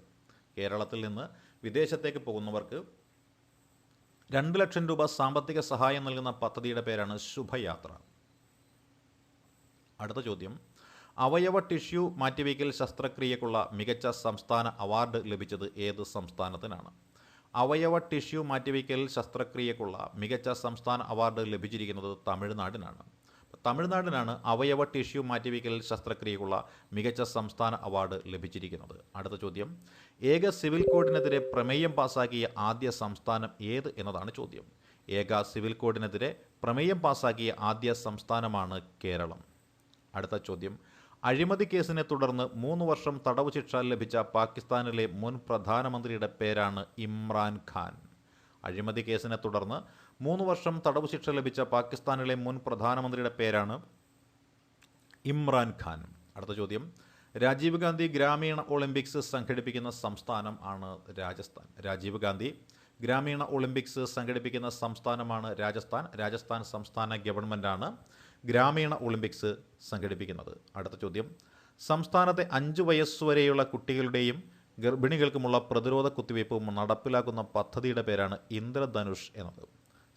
കേരളത്തിൽ നിന്ന് വിദേശത്തേക്ക് പോകുന്നവർക്ക് 2 ലക്ഷം രൂപ സാമ്പത്തിക സഹായം നൽകുന്ന പദ്ധതിയുടെ പേരാണ് ശുഭയാത്ര. അടുത്ത ചോദ്യം, അവയവ ടിഷ്യൂ മാറ്റിവയ്ക്കൽ ശസ്ത്രക്രിയക്കുള്ള മികച്ച സംസ്ഥാന അവാർഡ് ലഭിച്ചത് ഏത് സംസ്ഥാനത്തിനാണ്? അവയവ ടിഷ്യൂ മാറ്റിവയ്ക്കൽ ശസ്ത്രക്രിയക്കുള്ള മികച്ച സംസ്ഥാന അവാർഡ് ലഭിച്ചിരിക്കുന്നത് തമിഴ്നാടിനാണ്. തമിഴ്നാടിനാണ് അവയവ ടിഷ്യൂ മാറ്റിവയ്ക്കൽ ശസ്ത്രക്രിയക്കുള്ള മികച്ച സംസ്ഥാന അവാർഡ് ലഭിച്ചിരിക്കുന്നത്. അടുത്ത ചോദ്യം, ഏക സിവിൽ കോഡിനെതിരെ പ്രമേയം പാസാക്കിയ ആദ്യ സംസ്ഥാനം ഏത് എന്നതാണ് ചോദ്യം. ഏക സിവിൽ കോഡിനെതിരെ പ്രമേയം പാസാക്കിയ ആദ്യ സംസ്ഥാനമാണ് കേരളം. അടുത്ത ചോദ്യം, അഴിമതി കേസിനെ തുടർന്ന് 3 വർഷം തടവ് ശിക്ഷ ലഭിച്ച പാകിസ്ഥാനിലെ മുൻ പ്രധാനമന്ത്രിയുടെ പേരാണ് ഇമ്രാൻ ഖാൻ. അഴിമതി കേസിനെ തുടർന്ന് 3 വർഷം തടവ് ശിക്ഷ ലഭിച്ച പാകിസ്ഥാനിലെ മുൻ പ്രധാനമന്ത്രിയുടെ പേരാണ് ഇമ്രാൻ ഖാൻ. അടുത്ത ചോദ്യം, രാജീവ് ഗാന്ധി ഗ്രാമീണ ഒളിമ്പിക്സ് സംഘടിപ്പിക്കുന്ന സംസ്ഥാനം ആണ് രാജസ്ഥാൻ. രാജീവ് ഗാന്ധി ഗ്രാമീണ ഒളിമ്പിക്സ് സംഘടിപ്പിക്കുന്ന സംസ്ഥാനമാണ് രാജസ്ഥാൻ. രാജസ്ഥാൻ സംസ്ഥാന ഗവൺമെൻറ്റാണ് ഗ്രാമീണ ഒളിമ്പിക്സ് സംഘടിപ്പിക്കുന്നത്. അടുത്ത ചോദ്യം, സംസ്ഥാനത്തെ 5 വയസ്സുവരെയുള്ള കുട്ടികളുടെയും ഗർഭിണികൾക്കുമുള്ള പ്രതിരോധ കുത്തിവയ്പ് നടപ്പിലാക്കുന്ന പദ്ധതിയുടെ പേരാണ് ഇന്ദ്രധനുഷ് എന്നത്.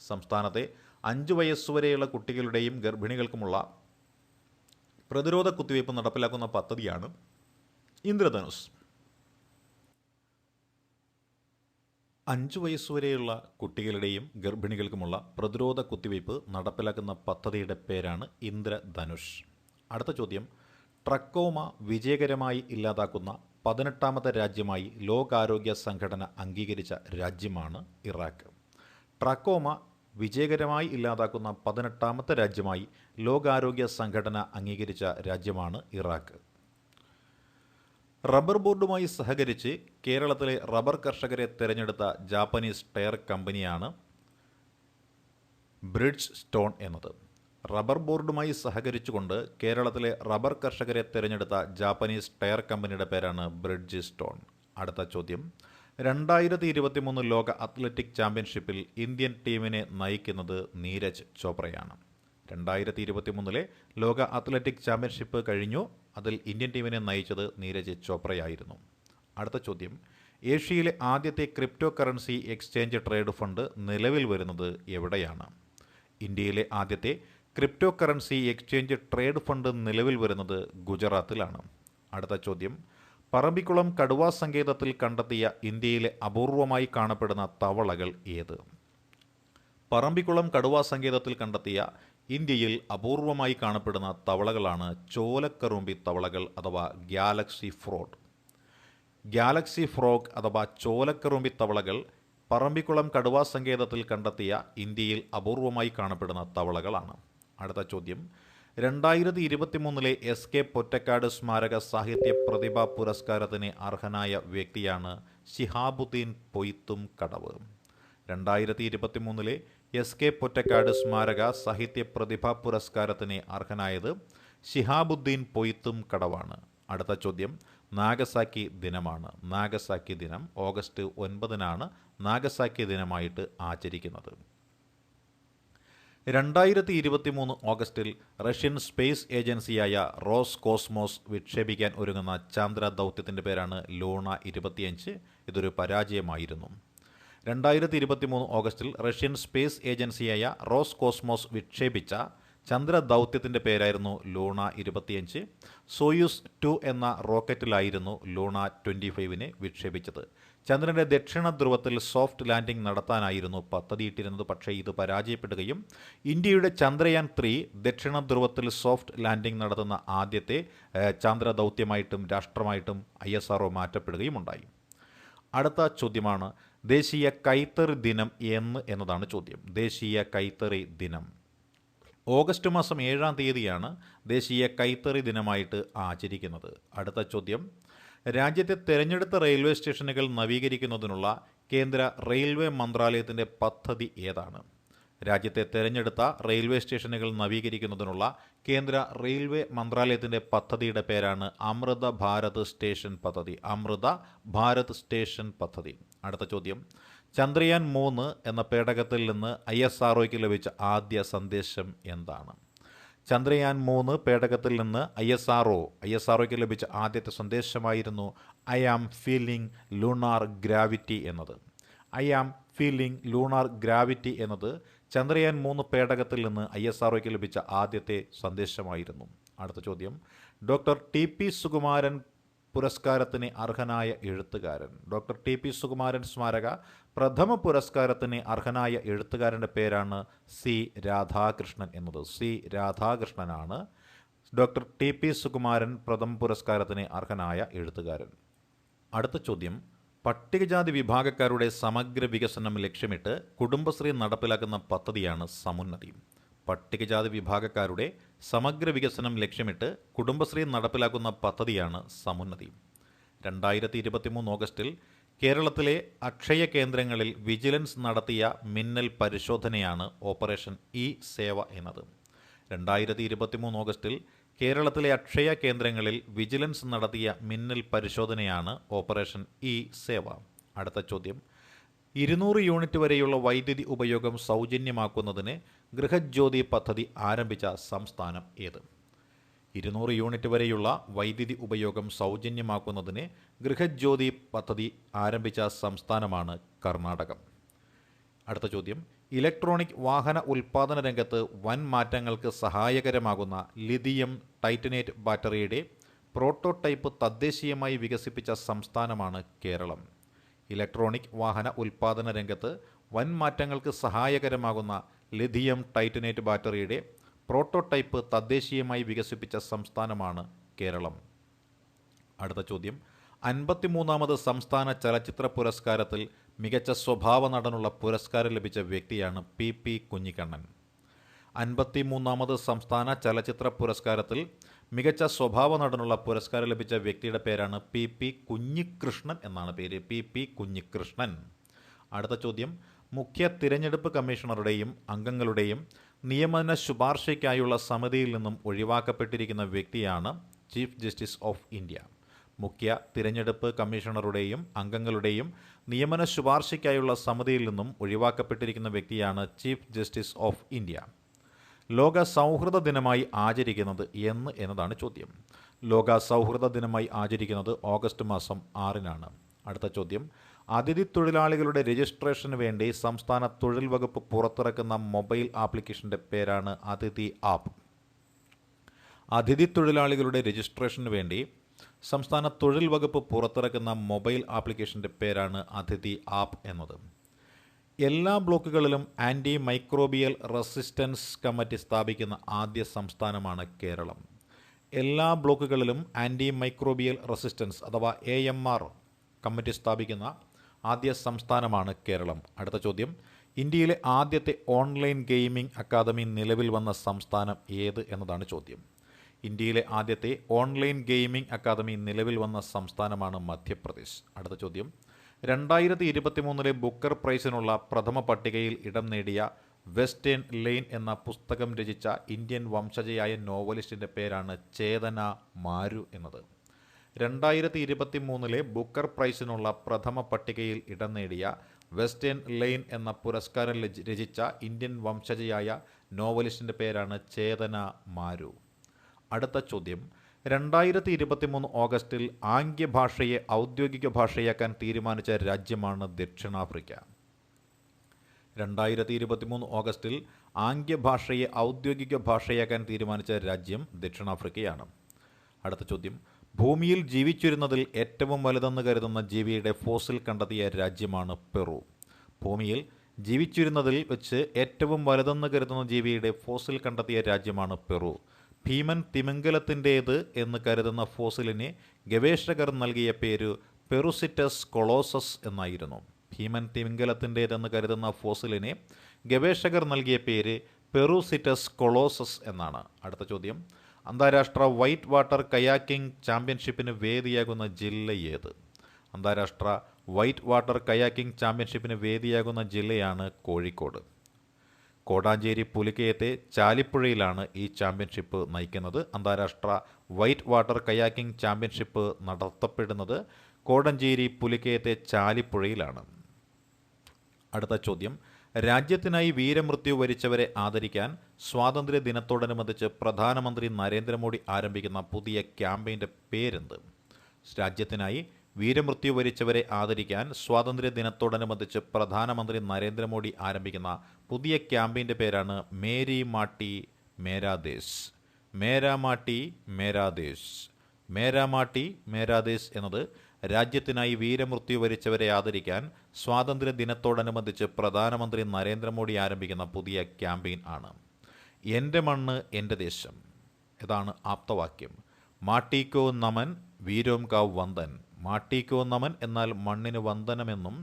സംസ്ഥാനത്തെ 5 വയസ്സുവരെയുള്ള കുട്ടികളുടെയും ഗർഭിണികൾക്കുമുള്ള പ്രതിരോധ കുത്തിവയ്പ് നടപ്പിലാക്കുന്ന പദ്ധതിയാണ് ഇന്ദ്രധനുഷ്. 5 വയസ്സുവരെയുള്ള കുട്ടികളുടെയും ഗർഭിണികൾക്കുമുള്ള പ്രതിരോധ കുത്തിവയ്പ് നടപ്പിലാക്കുന്ന പദ്ധതിയുടെ പേരാണ് ഇന്ദ്രധനുഷ്. അടുത്ത ചോദ്യം, ട്രക്കോമ വിജയകരമായി ഇല്ലാതാക്കുന്ന 18ാമത്തെ രാജ്യമായി ലോകാരോഗ്യ സംഘടന അംഗീകരിച്ച രാജ്യമാണ് ഇറാഖ്. ട്രക്കോമ വിജയകരമായി ഇല്ലാതാക്കുന്ന 18ാമത്തെ രാജ്യമായി ലോകാരോഗ്യ സംഘടന അംഗീകരിച്ച രാജ്യമാണ് ഇറാഖ്. റബ്ബർ ബോർഡുമായി സഹകരിച്ച് കേരളത്തിലെ റബ്ബർ കർഷകരെ തിരഞ്ഞെടുത്ത ജാപ്പനീസ് ടയർ കമ്പനിയാണ് ബ്രിഡ്ജ് സ്റ്റോൺ എന്നത്. റബ്ബർ ബോർഡുമായി സഹകരിച്ചുകൊണ്ട് കേരളത്തിലെ റബ്ബർ കർഷകരെ തിരഞ്ഞെടുത്ത ജാപ്പനീസ് ടയർ കമ്പനിയുടെ പേരാണ് ബ്രിഡ്ജ് സ്റ്റോൺ. അടുത്ത ചോദ്യം, 2023 ലോക അത്ലറ്റിക് ചാമ്പ്യൻഷിപ്പിൽ ഇന്ത്യൻ ടീമിനെ നയിക്കുന്നത് നീരജ് ചോപ്രയാണ്. 2023 ലോക അത്ലറ്റിക് ചാമ്പ്യൻഷിപ്പ് കഴിഞ്ഞു. അതിൽ ഇന്ത്യൻ ടീമിനെ നയിച്ചത് നീരജ് ചോപ്രയായിരുന്നു. അടുത്ത ചോദ്യം, ഏഷ്യയിലെ ആദ്യത്തെ crypto currency exchange trade fund നിലവിൽ വരുന്നത് എവിടെയാണ്? ഇന്ത്യയിലെ ആദ്യത്തെ crypto currency exchange trade fund നിലവിൽ വരുന്നത് ഗുജറാത്തിലാണ്. അടുത്ത ചോദ്യം, പറമ്പിക്കുളം കടുവാ സങ്കേതത്തിൽ കണ്ടെത്തിയ ഇന്ത്യയിലെ അപൂർവമായി കാണപ്പെടുന്ന തവളകൾ ഏത്? പറമ്പിക്കുളം കടുവാ സങ്കേതത്തിൽ കണ്ടെത്തിയ ഇന്ത്യയിൽ അപൂർവമായി കാണപ്പെടുന്ന തവളകളാണ് ചോലക്കറുമ്പി തവളകൾ അഥവാ ഗാലക്സി ഫ്രോഗ് അഥവാ ചോലക്കറുമ്പി തവളകൾ പറമ്പിക്കുളം കടുവാ സങ്കേതത്തിൽ കണ്ടെത്തിയ ഇന്ത്യയിൽ അപൂർവമായി കാണപ്പെടുന്ന തവളകളാണ്. അടുത്ത ചോദ്യം, 2023 SK പൊറ്റക്കാട് സ്മാരക സാഹിത്യ പ്രതിഭാ പുരസ്കാരത്തിന് അർഹനായ വ്യക്തിയാണ് ശിഹാബുദ്ദീൻ പൊയ്ത്തും കടവ്. 2023 SK പൊറ്റക്കാട് സ്മാരക സാഹിത്യ പ്രതിഭാ പുരസ്കാരത്തിന് അർഹനായത് ശിഹാബുദ്ദീൻ പൊയ്ത്തും കടവാണ്. അടുത്ത ചോദ്യം, നാഗസാക്കി ദിനമാണ്. നാഗസാക്കി ദിനം ഓഗസ്റ്റ് 9 നാഗസാക്കി ദിനമായിട്ട് ആചരിക്കുന്നത്. 2023 ഓഗസ്റ്റിൽ റഷ്യൻ സ്പേസ് ഏജൻസിയായ റോസ് കോസ്മോസ് വിക്ഷേപിക്കാൻ ഒരുങ്ങുന്ന ചാന്ദ്ര ദൗത്യത്തിൻ്റെ പേരാണ് ലൂണ 25. ഇതൊരു പരാജയമായിരുന്നു. 2023 ഓഗസ്റ്റിൽ റഷ്യൻ സ്പേസ് ഏജൻസിയായ റോസ് കോസ്മോസ് വിക്ഷേപിച്ച ചന്ദ്രദൗത്യത്തിൻ്റെ പേരായിരുന്നു ലൂണ 25. സോയൂസ് 2 എന്ന റോക്കറ്റിലായിരുന്നു ലൂണ 25 വിക്ഷേപിച്ചത്. ചന്ദ്രൻ്റെ ദക്ഷിണ ധ്രുവത്തിൽ സോഫ്റ്റ് ലാൻഡിംഗ് നടത്താനായിരുന്നു പദ്ധതിയിട്ടിരുന്നത്. പക്ഷേ ഇത് പരാജയപ്പെടുകയും ഇന്ത്യയുടെ ചന്ദ്രയാൻ 3 ദക്ഷിണ ധ്രുവത്തിൽ സോഫ്റ്റ് ലാൻഡിംഗ് നടത്തുന്ന ആദ്യത്തെ ചന്ദ്രദൗത്യമായിട്ടും രാഷ്ട്രമായിട്ടും ISRO മാറ്റപ്പെടുകയും ഉണ്ടായി. അടുത്ത ചോദ്യമാണ് ദേശീയ കൈത്തറി ദിനം എന്നതാണ് ചോദ്യം. ദേശീയ കൈത്തറി ദിനം ഓഗസ്റ്റ് മാസം 7-ാം തീയതിയാണ് ദേശീയ കൈത്തറി ദിനമായിട്ട് ആചരിക്കുന്നത്. അടുത്ത ചോദ്യം രാജ്യത്തെ തിരഞ്ഞെടുത്ത റെയിൽവേ സ്റ്റേഷനുകൾ നവീകരിക്കുന്നതിനുള്ള കേന്ദ്ര റെയിൽവേ മന്ത്രാലയത്തിൻ്റെ പദ്ധതി ഏതാണ്? രാജ്യത്തെ തിരഞ്ഞെടുത്ത റെയിൽവേ സ്റ്റേഷനുകൾ നവീകരിക്കുന്നതിനുള്ള കേന്ദ്ര റെയിൽവേ മന്ത്രാലയത്തിൻ്റെ പദ്ധതിയുടെ പേരാണ് അമൃത ഭാരത് സ്റ്റേഷൻ പദ്ധതി. അമൃത ഭാരത് സ്റ്റേഷൻ പദ്ധതി. അടുത്ത ചോദ്യം ചന്ദ്രയാൻ 3 എന്ന പേടകത്തിൽ നിന്ന് ISROയ്ക്ക് ലഭിച്ച ആദ്യ സന്ദേശം എന്താണ്? ചന്ദ്രയാൻ 3 പേടകത്തിൽ നിന്ന് ISROയ്ക്ക് ലഭിച്ച ആദ്യത്തെ സന്ദേശമായിരുന്നു I am feeling lunar gravity എന്നത്. I am feeling lunar gravity എന്നത് ചന്ദ്രയാൻ 3 പേടകത്തിൽ നിന്ന് ISROയ്ക്ക് ലഭിച്ച ആദ്യത്തെ സന്ദേശമായിരുന്നു. അടുത്ത ചോദ്യം ഡോക്ടർ TP സുകുമാരൻ പുരസ്കാരത്തിന് അർഹനായ എഴുത്തുകാരൻ. ഡോക്ടർ TP സുകുമാരൻ സ്മാരക പ്രഥമ പുരസ്കാരത്തിന് അർഹനായ എഴുത്തുകാരൻ്റെ പേരാണ് C രാധാകൃഷ്ണൻ എന്നത്. C രാധാകൃഷ്ണനാണ് ഡോക്ടർ TP സുകുമാരൻ പ്രഥമ പുരസ്കാരത്തിന് അർഹനായ എഴുത്തുകാരൻ. അടുത്ത ചോദ്യം പട്ടികജാതി വിഭാഗക്കാരുടെ സമഗ്ര വികസനം ലക്ഷ്യമിട്ട് കുടുംബശ്രീ നടപ്പിലാക്കുന്ന പദ്ധതിയാണ് സമുന്നതി. പട്ടികജാതി വിഭാഗക്കാരുടെ സമഗ്ര വികസനം ലക്ഷ്യമിട്ട് കുടുംബശ്രീ നടപ്പിലാക്കുന്ന പദ്ധതിയാണ് സമുന്നതി. 2023 ഓഗസ്റ്റിൽ കേരളത്തിലെ അക്ഷയ കേന്ദ്രങ്ങളിൽ വിജിലൻസ് നടത്തിയ മിന്നൽ പരിശോധനയാണ് ഓപ്പറേഷൻ ഇ-സേവ എന്നത്. 2023 ഓഗസ്റ്റിൽ കേരളത്തിലെ അക്ഷയ കേന്ദ്രങ്ങളിൽ വിജിലൻസ് നടത്തിയ മിന്നൽ പരിശോധനയാണ് ഓപ്പറേഷൻ ഇ-സേവ. അടുത്ത ചോദ്യം 200 യൂണിറ്റ് വരെയുള്ള വൈദ്യുതി ഉപയോഗം സൗജന്യമാക്കുന്നതിന് ഗൃഹജ്യോതി പദ്ധതി ആരംഭിച്ച സംസ്ഥാനം ഏത്? 200 യൂണിറ്റ് വരെയുള്ള വൈദ്യുതി ഉപയോഗം സൗജന്യമാക്കുന്നതിന് ഗൃഹജ്യോതി പദ്ധതി ആരംഭിച്ച സംസ്ഥാനമാണ് കർണാടകം. അടുത്ത ചോദ്യം ഇലക്ട്രോണിക് വാഹന ഉൽപ്പാദന രംഗത്ത് വൻ മാറ്റങ്ങൾക്ക് സഹായകരമാകുന്ന ലിഥിയം ടൈറ്റനേറ്റ് ബാറ്ററിയുടെ പ്രോട്ടോടൈപ്പ് തദ്ദേശീയമായി വികസിപ്പിച്ച സംസ്ഥാനമാണ് കേരളം. ഇലക്ട്രോണിക് വാഹന ഉൽപ്പാദന രംഗത്ത് വൻ മാറ്റങ്ങൾക്ക് സഹായകരമാകുന്ന ലിഥിയം ടൈറ്റനേറ്റ് ബാറ്ററിയുടെ പ്രോട്ടോടൈപ്പ് തദ്ദേശീയമായി വികസിപ്പിച്ച സംസ്ഥാനമാണ് കേരളം. അടുത്ത ചോദ്യം 53ാമത് സംസ്ഥാന ചലച്ചിത്ര പുരസ്കാരത്തിൽ മികച്ച സ്വഭാവ നടനുള്ള പുരസ്കാരം ലഭിച്ച വ്യക്തിയാണ് PP കുഞ്ഞിക്കണ്ണൻ. 53ാമത് സംസ്ഥാന ചലച്ചിത്ര പുരസ്കാരത്തിൽ മികച്ച സ്വഭാവ നടനുള്ള പുരസ്കാരം ലഭിച്ച വ്യക്തിയുടെ പേരാണ് PP കുഞ്ഞികൃഷ്ണൻ എന്നാണ് പേര്. PP കുഞ്ഞികൃഷ്ണൻ. അടുത്ത ചോദ്യം മുഖ്യ തിരഞ്ഞെടുപ്പ് കമ്മീഷണറുടെയും അംഗങ്ങളുടെയും നിയമന ശുപാർശയ്ക്കായുള്ള സമിതിയിൽ നിന്നും ഒഴിവാക്കപ്പെട്ടിരിക്കുന്ന വ്യക്തിയാണ് ചീഫ് ജസ്റ്റിസ് ഓഫ് ഇന്ത്യ. മുഖ്യ തിരഞ്ഞെടുപ്പ് കമ്മീഷണറുടെയും അംഗങ്ങളുടെയും നിയമന ശുപാർശയ്ക്കായുള്ള സമിതിയിൽ നിന്നും ഒഴിവാക്കപ്പെട്ടിരിക്കുന്ന വ്യക്തിയാണ് ചീഫ് ജസ്റ്റിസ് ഓഫ് ഇന്ത്യ. ലോക സൗഹൃദ ദിനമായി ആചരിക്കുന്നത് എന്നതാണ് ചോദ്യം. ലോക സൗഹൃദ ദിനമായി ആചരിക്കുന്നത് ഓഗസ്റ്റ് മാസം 6-നാണ്. അടുത്ത ചോദ്യം അതിഥി തൊഴിലാളികളുടെ രജിസ്ട്രേഷന് വേണ്ടി സംസ്ഥാന തൊഴിൽ വകുപ്പ് പുറത്തിറക്കുന്ന മൊബൈൽ ആപ്ലിക്കേഷൻ്റെ പേരാണ് അതിഥി ആപ്പ്. അതിഥി തൊഴിലാളികളുടെ രജിസ്ട്രേഷന് വേണ്ടി സംസ്ഥാന തൊഴിൽ വകുപ്പ് പുറത്തിറക്കുന്ന മൊബൈൽ ആപ്ലിക്കേഷൻ്റെ പേരാണ് അതിഥി ആപ്പ് എന്നത്. എല്ലാ ബ്ലോക്കുകളിലും ആൻറ്റി മൈക്രോബിയൽ റെസിസ്റ്റൻസ് കമ്മിറ്റി സ്ഥാപിക്കുന്ന ആദ്യ സംസ്ഥാനമാണ് കേരളം. എല്ലാ ബ്ലോക്കുകളിലും ആൻറ്റി മൈക്രോബിയൽ റെസിസ്റ്റൻസ് അഥവാ AMR കമ്മിറ്റി സ്ഥാപിക്കുന്ന ആദ്യ സംസ്ഥാനമാണ് കേരളം. അടുത്ത ചോദ്യം ഇന്ത്യയിലെ ആദ്യത്തെ ഓൺലൈൻ ഗെയിമിംഗ് അക്കാദമി നിലവിൽ വന്ന സംസ്ഥാനം ഏത് എന്നതാണ് ചോദ്യം. ഇന്ത്യയിലെ ആദ്യത്തെ ഓൺലൈൻ ഗെയിമിംഗ് അക്കാദമി നിലവിൽ വന്ന സംസ്ഥാനമാണ് മധ്യപ്രദേശ്. അടുത്ത ചോദ്യം 2023 ബുക്കർ പ്രൈസിനുള്ള പ്രഥമ പട്ടികയിൽ ഇടം നേടിയ വെസ്റ്റേൺ ലെയ്ൻ എന്ന പുസ്തകം രചിച്ച ഇന്ത്യൻ വംശജയായ നോവലിസ്റ്റിൻ്റെ പേരാണ് ചേതന മാരു എന്നത്. 2023 ബുക്കർ പ്രൈസിനുള്ള പ്രഥമ പട്ടികയിൽ ഇടം നേടിയ വെസ്റ്റേൺ ലെയ്ൻ എന്ന പുരസ്കാരം രചിച്ച ഇന്ത്യൻ വംശജയായ നോവലിസ്റ്റിൻ്റെ പേരാണ് ചേതന മാരു. അടുത്ത ചോദ്യം 2023 ഓഗസ്റ്റിൽ ആംഗ്യഭാഷയെ ഔദ്യോഗിക ഭാഷയാക്കാൻ തീരുമാനിച്ച രാജ്യമാണ് ദക്ഷിണാഫ്രിക്ക. 2023 ഓഗസ്റ്റിൽ ആംഗ്യഭാഷയെ ഔദ്യോഗിക ഭാഷയാക്കാൻ തീരുമാനിച്ച രാജ്യം ദക്ഷിണാഫ്രിക്കയാണ്. അടുത്ത ചോദ്യം, ഭൂമിയിൽ ജീവിച്ചിരുന്നതിൽ ഏറ്റവും വലുതെന്ന് കരുതുന്ന ജീവിയുടെ ഫോസിൽ കണ്ടെത്തിയ രാജ്യമാണ് പെറു. ഭൂമിയിൽ ജീവിച്ചിരുന്നതിൽ വെച്ച് ഏറ്റവും വലുതെന്ന് കരുതുന്ന ജീവിയുടെ ഫോസിൽ കണ്ടെത്തിയ രാജ്യമാണ് പെറു. ഭീമൻ തിമിംഗലത്തിൻ്റേത് എന്ന് കരുതുന്ന ഫോസിലിന് ഗവേഷകർ നൽകിയ പേര് പെറുസിറ്റസ് കൊളോസസ് എന്നായിരുന്നു. ഭീമൻ തിമിംഗലത്തിൻ്റേതെന്ന് കരുതുന്ന ഫോസിലിന് ഗവേഷകർ നൽകിയ പേര് പെറുസിറ്റസ് കൊളോസസ് എന്നാണ്. അടുത്ത ചോദ്യം, അന്താരാഷ്ട്ര വൈറ്റ് വാട്ടർ കയാക്കിംഗ് ചാമ്പ്യൻഷിപ്പിന് വേദിയാകുന്ന ജില്ല ഏത്? അന്താരാഷ്ട്ര വൈറ്റ് വാട്ടർ കയാക്കിംഗ് ചാമ്പ്യൻഷിപ്പിന് വേദിയാകുന്ന ജില്ലയാണ് കോഴിക്കോട്. കോടാഞ്ചേരി പുലിക്കയത്തെ ചാലിപ്പുഴയിലാണ് ഈ ചാമ്പ്യൻഷിപ്പ് നയിക്കുന്നത്. അന്താരാഷ്ട്ര വൈറ്റ് വാട്ടർ കയാക്കിംഗ് ചാമ്പ്യൻഷിപ്പ് നടത്തപ്പെടുന്നത് കോടഞ്ചേരി പുലിക്കയത്തെ ചാലിപ്പുഴയിലാണ്. അടുത്ത ചോദ്യം, രാജ്യത്തിനായി വീരമൃത്യു വരിച്ചവരെ ആദരിക്കാൻ സ്വാതന്ത്ര്യ ദിനത്തോടനുബന്ധിച്ച് പ്രധാനമന്ത്രി നരേന്ദ്രമോദി ആരംഭിക്കുന്ന പുതിയ ക്യാമ്പയിൻ്റെ പേരെന്ത്? രാജ്യത്തിനായി വീരമൃത്യു വരിച്ചവരെ ആദരിക്കാൻ സ്വാതന്ത്ര്യ ദിനത്തോടനുബന്ധിച്ച് പ്രധാനമന്ത്രി നരേന്ദ്രമോദി ആരംഭിക്കുന്ന പുതിയ ക്യാമ്പയിൻ്റെ പേരാണ് മേരി മാട്ടി മേരാ ദേശ്. മേരാ മാട്ടി മേരാ ദേശ്. മേരാ മാട്ടി മേരാ ദേശ് എന്നത് രാജ്യത്തിനായി വീരമൃത്യു വരിച്ചവരെ ആദരിക്കാൻ സ്വാതന്ത്ര്യ ദിനത്തോടനുബന്ധിച്ച് പ്രധാനമന്ത്രി നരേന്ദ്രമോദി ആരംഭിക്കുന്ന പുതിയ ക്യാമ്പയിൻ ആണ്. എൻ്റെ മണ്ണ് എൻ്റെ ദേശം. ഇതാണ് ആപ്തവാക്യം. മാട്ടിക്കോ നമൻ വീരോം കാവ് വന്ദൻ. മാട്ടിക്കോ നമൻ എന്നാൽ മണ്ണിന് വന്ദനമെന്നും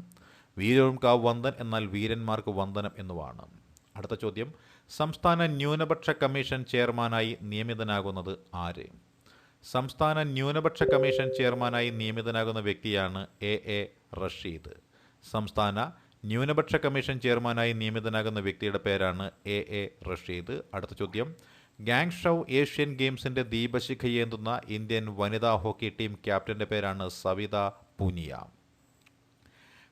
വീരോം കാവ് വന്ദൻ എന്നാൽ വീരന്മാർക്ക് വന്ദനം എന്നുമാണ്. അടുത്ത ചോദ്യം, സംസ്ഥാന ന്യൂനപക്ഷ കമ്മീഷൻ ചെയർമാനായി നിയമിതനാകുന്നത് ആര്? സംസ്ഥാന ന്യൂനപക്ഷ കമ്മീഷൻ ചെയർമാനായി നിയമിതനാകുന്ന വ്യക്തിയാണ് എ റഷീദ്. സംസ്ഥാന ന്യൂനപക്ഷ കമ്മീഷൻ ചെയർമാനായി നിയമിതനാകുന്ന വ്യക്തിയുടെ പേരാണ് എ റഷീദ്. അടുത്ത ചോദ്യം, ഗാങ്ഷൌ ഏഷ്യൻ ഗെയിംസിൻ്റെ ദീപശിഖയേന്തുന്ന ഇന്ത്യൻ വനിതാ ഹോക്കി ടീം ക്യാപ്റ്റൻ്റെ പേരാണ് സവിത പൂനിയ.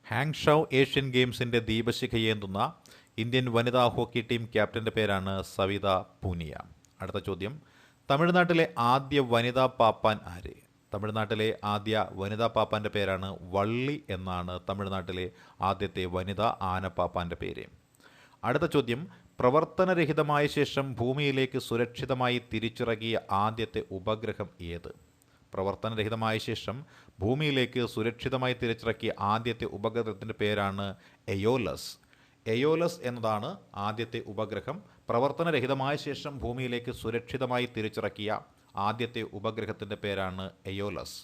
ഹാങ്ഷൌ ഏഷ്യൻ ഗെയിംസിൻ്റെ ദീപശിഖയേന്തുന്ന ഇന്ത്യൻ വനിതാ ഹോക്കി ടീം ക്യാപ്റ്റൻ്റെ പേരാണ് സവിത പൂനിയ. അടുത്ത ചോദ്യം, തമിഴ്നാട്ടിലെ ആദ്യ വനിതാ പാപ്പാൻ ആര്? തമിഴ്നാട്ടിലെ ആദ്യ വനിതാ പാപ്പാൻ്റെ പേരാണ് വള്ളി എന്നാണ് തമിഴ്നാട്ടിലെ ആദ്യത്തെ വനിതാ ആനപ്പാപ്പാൻ്റെ പേര്. അടുത്ത ചോദ്യം, പ്രവർത്തനരഹിതമായ ശേഷം ഭൂമിയിലേക്ക് സുരക്ഷിതമായി തിരിച്ചിറങ്ങിയ ആദ്യത്തെ ഉപഗ്രഹം ഏത്? പ്രവർത്തനരഹിതമായ ശേഷം ഭൂമിയിലേക്ക് സുരക്ഷിതമായി തിരിച്ചിറക്കിയ ആദ്യത്തെ ഉപഗ്രഹത്തിൻ്റെ പേരാണ് എയോലസ്. എയോലസ് എന്നതാണ് ആദ്യത്തെ ഉപഗ്രഹം. പ്രവർത്തനരഹിതമായ ശേഷം ഭൂമിയിലേക്ക് സുരക്ഷിതമായി തിരിച്ചിറക്കിയ ആദ്യത്തെ ഉപഗ്രഹത്തിൻ്റെ പേരാണ് എയോലസ്.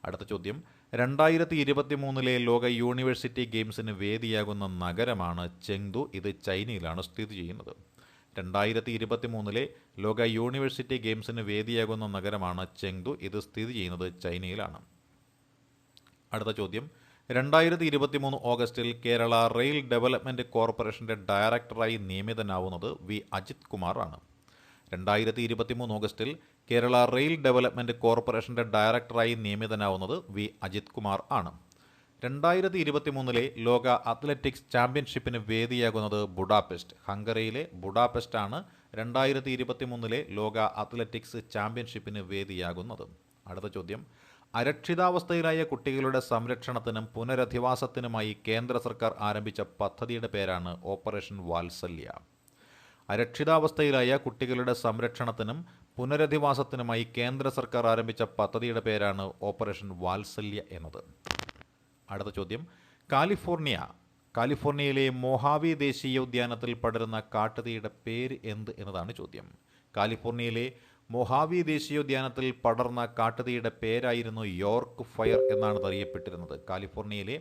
അടുത്ത ചോദ്യം, 2023 ലോക യൂണിവേഴ്സിറ്റി ഗെയിംസിന് വേദിയാകുന്ന നഗരമാണ് ചെങ്തു. ഇത് ചൈനയിലാണ് സ്ഥിതി ചെയ്യുന്നത്. 2023 ലോക യൂണിവേഴ്സിറ്റി ഗെയിംസിന് വേദിയാകുന്ന നഗരമാണ് ചെങ്തു. ഇത് സ്ഥിതി ചെയ്യുന്നത് ചൈനയിലാണ്. അടുത്ത ചോദ്യം, 2023 ഓഗസ്റ്റിൽ കേരള റെയിൽ ഡെവലപ്മെൻറ്റ് കോർപ്പറേഷൻ്റെ ഡയറക്ടറായി നിയമിതനാവുന്നത് വി അജിത് കുമാർ ആണ്. 2023 ഓഗസ്റ്റിൽ കേരള റെയിൽ ഡെവലപ്മെൻറ്റ് കോർപ്പറേഷൻ്റെ ഡയറക്ടറായി നിയമിതനാവുന്നത് വി അജിത് കുമാർ ആണ്. 2023 ലോക അത്ലറ്റിക്സ് ചാമ്പ്യൻഷിപ്പിന് വേദിയാകുന്നത് ബുഡാപെസ്റ്റ്. ഹംഗറിയിലെ ബുഡാപെസ്റ്റാണ് 2023 ലോക അത്ലറ്റിക്സ് ചാമ്പ്യൻഷിപ്പിന് വേദിയാകുന്നത്. അടുത്ത ചോദ്യം, അരക്ഷിതാവസ്ഥയിലായ കുട്ടികളുടെ സംരക്ഷണത്തിനും പുനരധിവാസത്തിനുമായി കേന്ദ്ര സർക്കാർ ആരംഭിച്ച പദ്ധതിയുടെ പേരാണ് ഓപ്പറേഷൻ വാത്സല്യ. അരക്ഷിതാവസ്ഥയിലായ കുട്ടികളുടെ സംരക്ഷണത്തിനും പുനരധിവാസത്തിനുമായി കേന്ദ്ര സർക്കാർ ആരംഭിച്ച പദ്ധതിയുടെ പേരാണ് ഓപ്പറേഷൻ വാത്സല്യ എന്നത്. അടുത്ത ചോദ്യം, കാലിഫോർണിയയിലെ മൊഹാവി ദേശീയോദ്യാനത്തിൽ പടരുന്ന കാട്ടുതീയുടെ പേര് എന്ത് എന്നതാണ് ചോദ്യം. കാലിഫോർണിയയിലെ മൊഹാവി ദേശീയോദ്യാനത്തിൽ പടർന്ന കാട്ടുതീയുടെ പേരായിരുന്നു യോർക്ക് ഫയർ എന്നാണ് അറിയപ്പെട്ടിരുന്നത്. കാലിഫോർണിയയിലെ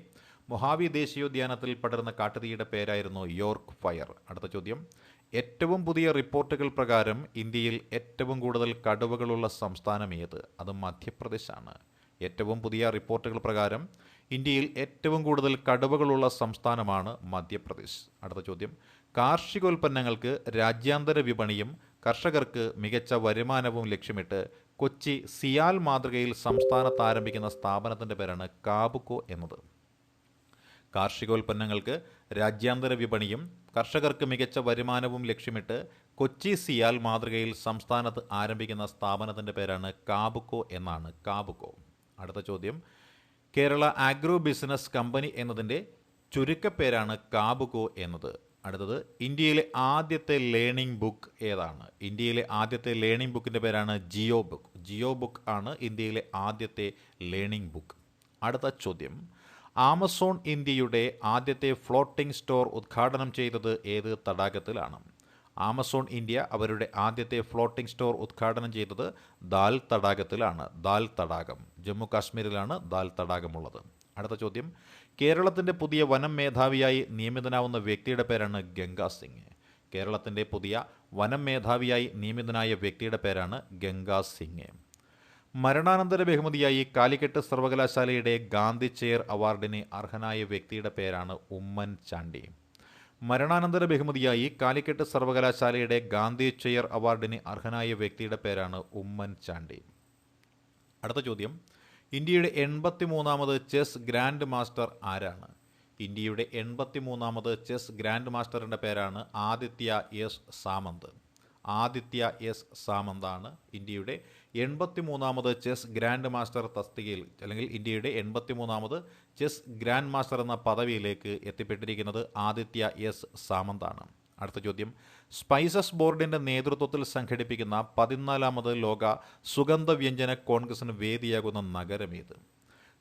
മൊഹാവി ദേശീയോദ്യാനത്തിൽ പടർന്ന കാട്ടുതീയുടെ പേരായിരുന്നു യോർക്ക് ഫയർ. അടുത്ത ചോദ്യം, ഏറ്റവും പുതിയ റിപ്പോർട്ടുകൾ പ്രകാരം ഇന്ത്യയിൽ ഏറ്റവും കൂടുതൽ കടുവകളുള്ള സംസ്ഥാനം ഏത്? അത് മധ്യപ്രദേശാണ്. ഏറ്റവും പുതിയ റിപ്പോർട്ടുകൾ പ്രകാരം ഇന്ത്യയിൽ ഏറ്റവും കൂടുതൽ കടുവകളുള്ള സംസ്ഥാനമാണ് മധ്യപ്രദേശ്. അടുത്ത ചോദ്യം, കാർഷികോൽപ്പന്നങ്ങൾക്ക് രാജ്യാന്തര വിപണിയും കർഷകർക്ക് മികച്ച വരുമാനവും ലക്ഷ്യമിട്ട് കൊച്ചി സിയാൽ മാതൃകയിൽ സംസ്ഥാനത്ത് ആരംഭിക്കുന്ന സ്ഥാപനത്തിൻ്റെ പേരാണ് കാബുക്കോ എന്നത്. കാർഷികോൽപ്പന്നങ്ങൾക്ക് രാജ്യാന്തര വിപണിയും കർഷകർക്ക് മികച്ച വരുമാനവും ലക്ഷ്യമിട്ട് കൊച്ചി സിയാൽ മാതൃകയിൽ സംസ്ഥാനത്ത് ആരംഭിക്കുന്ന സ്ഥാപനത്തിൻ്റെ പേരാണ് കാബുക്കോ എന്നാണ്. കാബുക്കോ. അടുത്ത ചോദ്യം, കേരള ആഗ്രോ ബിസിനസ് കമ്പനി എന്നതിൻ്റെ ചുരുക്കപ്പേരാണ് കാബുകോ എന്നത്. അടുത്തത്, ഇന്ത്യയിലെ ആദ്യത്തെ ലേണിംഗ് ബുക്ക് ഏതാണ്? ഇന്ത്യയിലെ ആദ്യത്തെ ലേണിംഗ് ബുക്കിൻ്റെ പേരാണ് ജിയോ ബുക്ക്. ജിയോ ബുക്ക് ആണ് ഇന്ത്യയിലെ ആദ്യത്തെ ലേണിംഗ് ബുക്ക്. അടുത്ത ചോദ്യം, ആമസോൺ ഇന്ത്യയുടെ ആദ്യത്തെ ഫ്ലോട്ടിംഗ് സ്റ്റോർ ഉദ്ഘാടനം ചെയ്തത് ഏത് തടാകത്തിലാണ്? ആമസോൺ ഇന്ത്യ അവരുടെ ആദ്യത്തെ ഫ്ലോട്ടിംഗ് സ്റ്റോർ ഉദ്ഘാടനം ചെയ്തത് ദാൽ തടാകത്തിലാണ്. ദാൽ തടാകം ജമ്മു കാശ്മീരിലാണ് ദാൽ തടാകമുള്ളത്. അടുത്ത ചോദ്യം, കേരളത്തിൻ്റെ പുതിയ വനം മേധാവിയായി നിയമിതനാവുന്ന വ്യക്തിയുടെ പേരാണ് ഗംഗാ സിംഗ്. കേരളത്തിൻ്റെ പുതിയ വനം മേധാവിയായി നിയമിതനായ വ്യക്തിയുടെ പേരാണ് ഗംഗാ സിംഗ്. മരണാനന്തര ബഹുമതിയായി കാലിക്കറ്റ് സർവകലാശാലയുടെ ഗാന്ധി ചെയർ അവാർഡിന് അർഹനായ വ്യക്തിയുടെ പേരാണ് ഉമ്മൻ ചാണ്ടി. മരണാനന്തര ബഹുമതിയായി കാലിക്കറ്റ് സർവകലാശാലയുടെ ഗാന്ധി ചെയർ അവാർഡിന് അർഹനായ വ്യക്തിയുടെ പേരാണ് ഉമ്മൻ ചാണ്ടി. അടുത്ത ചോദ്യം, ഇന്ത്യയുടെ 83ാമത് ചെസ് ഗ്രാൻഡ് മാസ്റ്റർ ആരാണ്? ഇന്ത്യയുടെ 83ാമത് ചെസ് ഗ്രാൻഡ് മാസ്റ്ററിൻ്റെ പേരാണ് ആദിത്യ എസ് സാമന്ത്. ആദിത്യ എസ് സാമന്താണ് ഇന്ത്യയുടെ 83ാമത് ചെസ് ഗ്രാൻഡ് മാസ്റ്റർ തസ്തികയിൽ, അല്ലെങ്കിൽ ഇന്ത്യയുടെ 83ാമത് ചെസ് ഗ്രാൻഡ് മാസ്റ്റർ എന്ന പദവിയിലേക്ക് എത്തിപ്പെട്ടിരിക്കുന്നത് ആദിത്യ എസ് സാമന്താണ്. അടുത്ത ചോദ്യം, സ്പൈസസ് ബോർഡിൻ്റെ നേതൃത്വത്തിൽ സംഘടിപ്പിക്കുന്ന 14ാമത് ലോക സുഗന്ധവ്യഞ്ജന കോൺഗ്രസിന് വേദിയാകുന്ന നഗരമേത്?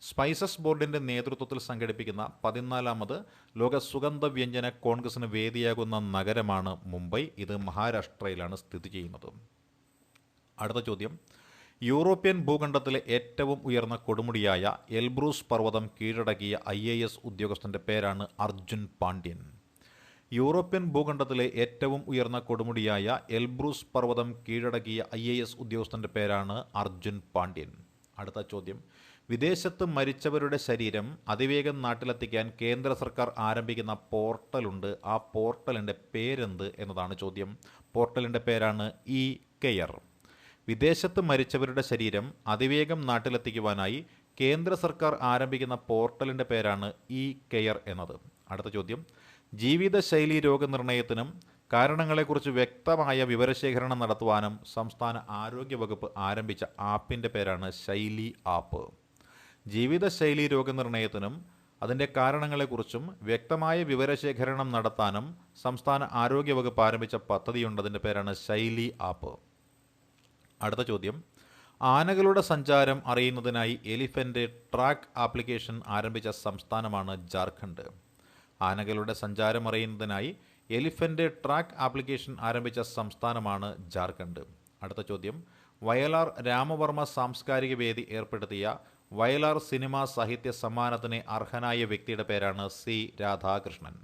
സ്പൈസസ് ബോർഡിൻ്റെ നേതൃത്വത്തിൽ സംഘടിപ്പിക്കുന്ന 14ാമത് ലോക സുഗന്ധവ്യഞ്ജന കോൺഗ്രസിന് വേദിയാകുന്ന നഗരമാണ് മുംബൈ. ഇത് മഹാരാഷ്ട്രയിലാണ് സ്ഥിതി ചെയ്യുന്നത്. അടുത്ത ചോദ്യം, യൂറോപ്യൻ ഭൂഖണ്ഡത്തിലെ ഏറ്റവും ഉയർന്ന കൊടുമുടിയായ എൽബ്രൂസ് പർവ്വതം കീഴടക്കിയ IAS ഉദ്യോഗസ്ഥൻ്റെ പേരാണ് അർജുൻ പാണ്ഡ്യൻ. യൂറോപ്യൻ ഭൂഖണ്ഡത്തിലെ ഏറ്റവും ഉയർന്ന കൊടുമുടിയായ എൽബ്രൂസ് പർവ്വതം കീഴടക്കിയ IAS ഉദ്യോഗസ്ഥൻ്റെ പേരാണ് അർജുൻ പാണ്ഡ്യൻ. അടുത്ത ചോദ്യം, വിദേശത്ത് മരിച്ചവരുടെ ശരീരം അതിവേഗം നാട്ടിലെത്തിക്കാൻ കേന്ദ്ര സർക്കാർ ആരംഭിക്കുന്ന പോർട്ടലുണ്ട്. ആ പോർട്ടലിൻ്റെ പേരെന്ത് എന്നതാണ് ചോദ്യം. പോർട്ടലിൻ്റെ പേരാണ് ഇ-കെയർ. വിദേശത്ത് മരിച്ചവരുടെ ശരീരം അതിവേഗം നാട്ടിലെത്തിക്കുവാനായി കേന്ദ്ര സർക്കാർ ആരംഭിക്കുന്ന പോർട്ടലിൻ്റെ പേരാണ് ഇ-കെയർ എന്നത്. അടുത്ത ചോദ്യം, ജീവിതശൈലി രോഗനിർണയത്തിനും കാരണങ്ങളെക്കുറിച്ച് വ്യക്തമായ വിവരശേഖരണം നടത്തുവാനും സംസ്ഥാന ആരോഗ്യ വകുപ്പ് ആരംഭിച്ച ആപ്പിൻ്റെ പേരാണ് ശൈലി ആപ്പ്. ജീവിതശൈലി രോഗനിർണയത്തിനും അതിൻ്റെ കാരണങ്ങളെക്കുറിച്ചും വ്യക്തമായ വിവരശേഖരണം നടത്താനും സംസ്ഥാന ആരോഗ്യ വകുപ്പ് ആരംഭിച്ച പദ്ധതിയുണ്ട്. അതിൻ്റെ പേരാണ് ശൈലി ആപ്പ്. അടുത്ത ചോദ്യം, ആനകളുടെ സഞ്ചാരം അറിയുന്നതിനായി എലിഫൻ്റ് ട്രാക്ക് ആപ്ലിക്കേഷൻ ആരംഭിച്ച സംസ്ഥാനമാണ് ജാർഖണ്ഡ്. ആനകളുടെ സഞ്ചാരം അറിയുന്നതിനായി എലിഫൻ്റ് ട്രാക്ക് ആപ്ലിക്കേഷൻ ആരംഭിച്ച സംസ്ഥാനമാണ് ജാർഖണ്ഡ്. അടുത്ത ചോദ്യം, വയലാർ രാമവർമ്മ സാംസ്കാരിക വേദി ഏർപ്പെടുത്തിയ വയലാർ സിനിമാ സാഹിത്യ സമ്മാനത്തിന് അർഹനായ വ്യക്തിയുടെ പേരാണ് സി രാധാകൃഷ്ണൻ.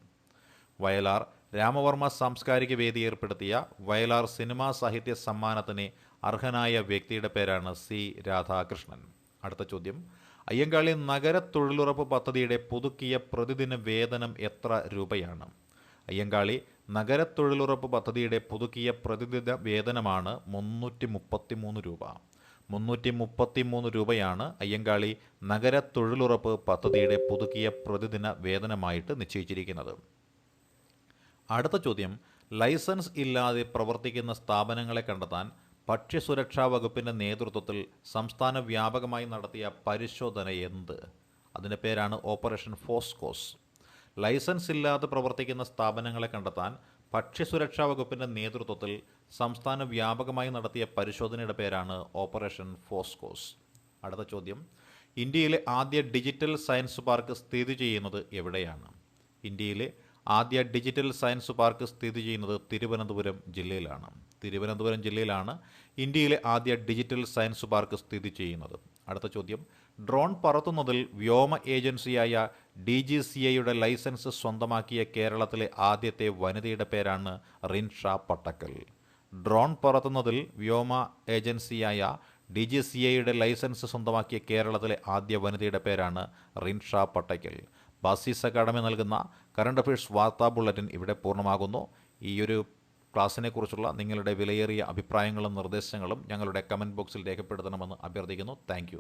വയലാർ രാമവർമ്മ സാംസ്കാരിക വേദി ഏർപ്പെടുത്തിയ വയലാർ സിനിമാ സാഹിത്യ സമ്മാനത്തിന് അർഹനായ വ്യക്തിയുടെ പേരാണ് സി രാധാകൃഷ്ണൻ. അടുത്ത ചോദ്യം, അയ്യങ്കാളി നഗര തൊഴിലുറപ്പ് പദ്ധതിയുടെ പുതുക്കിയ പ്രതിദിന വേതനം എത്ര രൂപയാണ്? അയ്യങ്കാളി നഗര തൊഴിലുറപ്പ് പദ്ധതിയുടെ പുതുക്കിയ പ്രതിദിന വേതനമാണ് 333 രൂപ. 333 രൂപയാണ് അയ്യങ്കാളി നഗര തൊഴിലുറപ്പ് പദ്ധതിയുടെ പുതുക്കിയ പ്രതിദിന വേതനമായിട്ട് നിശ്ചയിച്ചിരിക്കുന്നത്. അടുത്ത ചോദ്യം, ലൈസൻസ് ഇല്ലാതെ പ്രവർത്തിക്കുന്ന സ്ഥാപനങ്ങളെ കണ്ടെത്താൻ ഭക്ഷ്യസുരക്ഷാ വകുപ്പിൻ്റെ നേതൃത്വത്തിൽ സംസ്ഥാന വ്യാപകമായി നടത്തിയ പരിശോധന എന്ത്? അതിൻ്റെ പേരാണ് ഓപ്പറേഷൻ ഫോസ്കോസ്. ലൈസൻസ് ഇല്ലാതെ പ്രവർത്തിക്കുന്ന സ്ഥാപനങ്ങളെ കണ്ടെത്താൻ ഭക്ഷ്യസുരക്ഷാ വകുപ്പിൻ്റെ നേതൃത്വത്തിൽ സംസ്ഥാന വ്യാപകമായി നടത്തിയ പരിശോധനയുടെ പേരാണ് ഓപ്പറേഷൻ ഫോസ്കോസ്. അടുത്ത ചോദ്യം, ഇന്ത്യയിലെ ആദ്യ ഡിജിറ്റൽ സയൻസ് പാർക്ക് സ്ഥിതി ചെയ്യുന്നത് എവിടെയാണ്? ഇന്ത്യയിലെ ആദ്യ ഡിജിറ്റൽ സയൻസ് പാർക്ക് സ്ഥിതി ചെയ്യുന്നത് തിരുവനന്തപുരം ജില്ലയിലാണ്. തിരുവനന്തപുരം ജില്ലയിലാണ് ഇന്ത്യയിലെ ആദ്യ ഡിജിറ്റൽ സയൻസ് പാർക്ക് സ്ഥിതി ചെയ്യുന്നത്. അടുത്ത ചോദ്യം, ഡ്രോൺ പറത്തുന്നതിൽ വ്യോമ ഏജൻസിയായ DGCAയുടെ ലൈസൻസ് സ്വന്തമാക്കിയ കേരളത്തിലെ ആദ്യത്തെ വനിതയുടെ പേരാണ് റിൻഷ പട്ടക്കൽ. ഡ്രോൺ പറത്തുന്നതിൽ വ്യോമ ഏജൻസിയായ DGCAയുടെ ലൈസൻസ് സ്വന്തമാക്കിയ കേരളത്തിലെ ആദ്യ വനിതയുടെ പേരാണ് റിൻഷ പട്ടക്കൽ. ബാസിസ് അക്കാഡമി നൽകുന്ന കറണ്ട് അഫയേഴ്സ് വാർത്താ ബുള്ളറ്റിൻ ഇവിടെ പൂർണ്ണമാകുന്നു. ഈയൊരു ക്ലാസ്സിനെക്കുറിച്ചുള്ള നിങ്ങളുടെ വിലയേറിയ അഭിപ്രായങ്ങളും നിർദ്ദേശങ്ങളും ഞങ്ങളുടെ കമൻറ്റ് ബോക്സിൽ രേഖപ്പെടുത്തണമെന്ന് അഭ്യർത്ഥിക്കുന്നു. താങ്ക്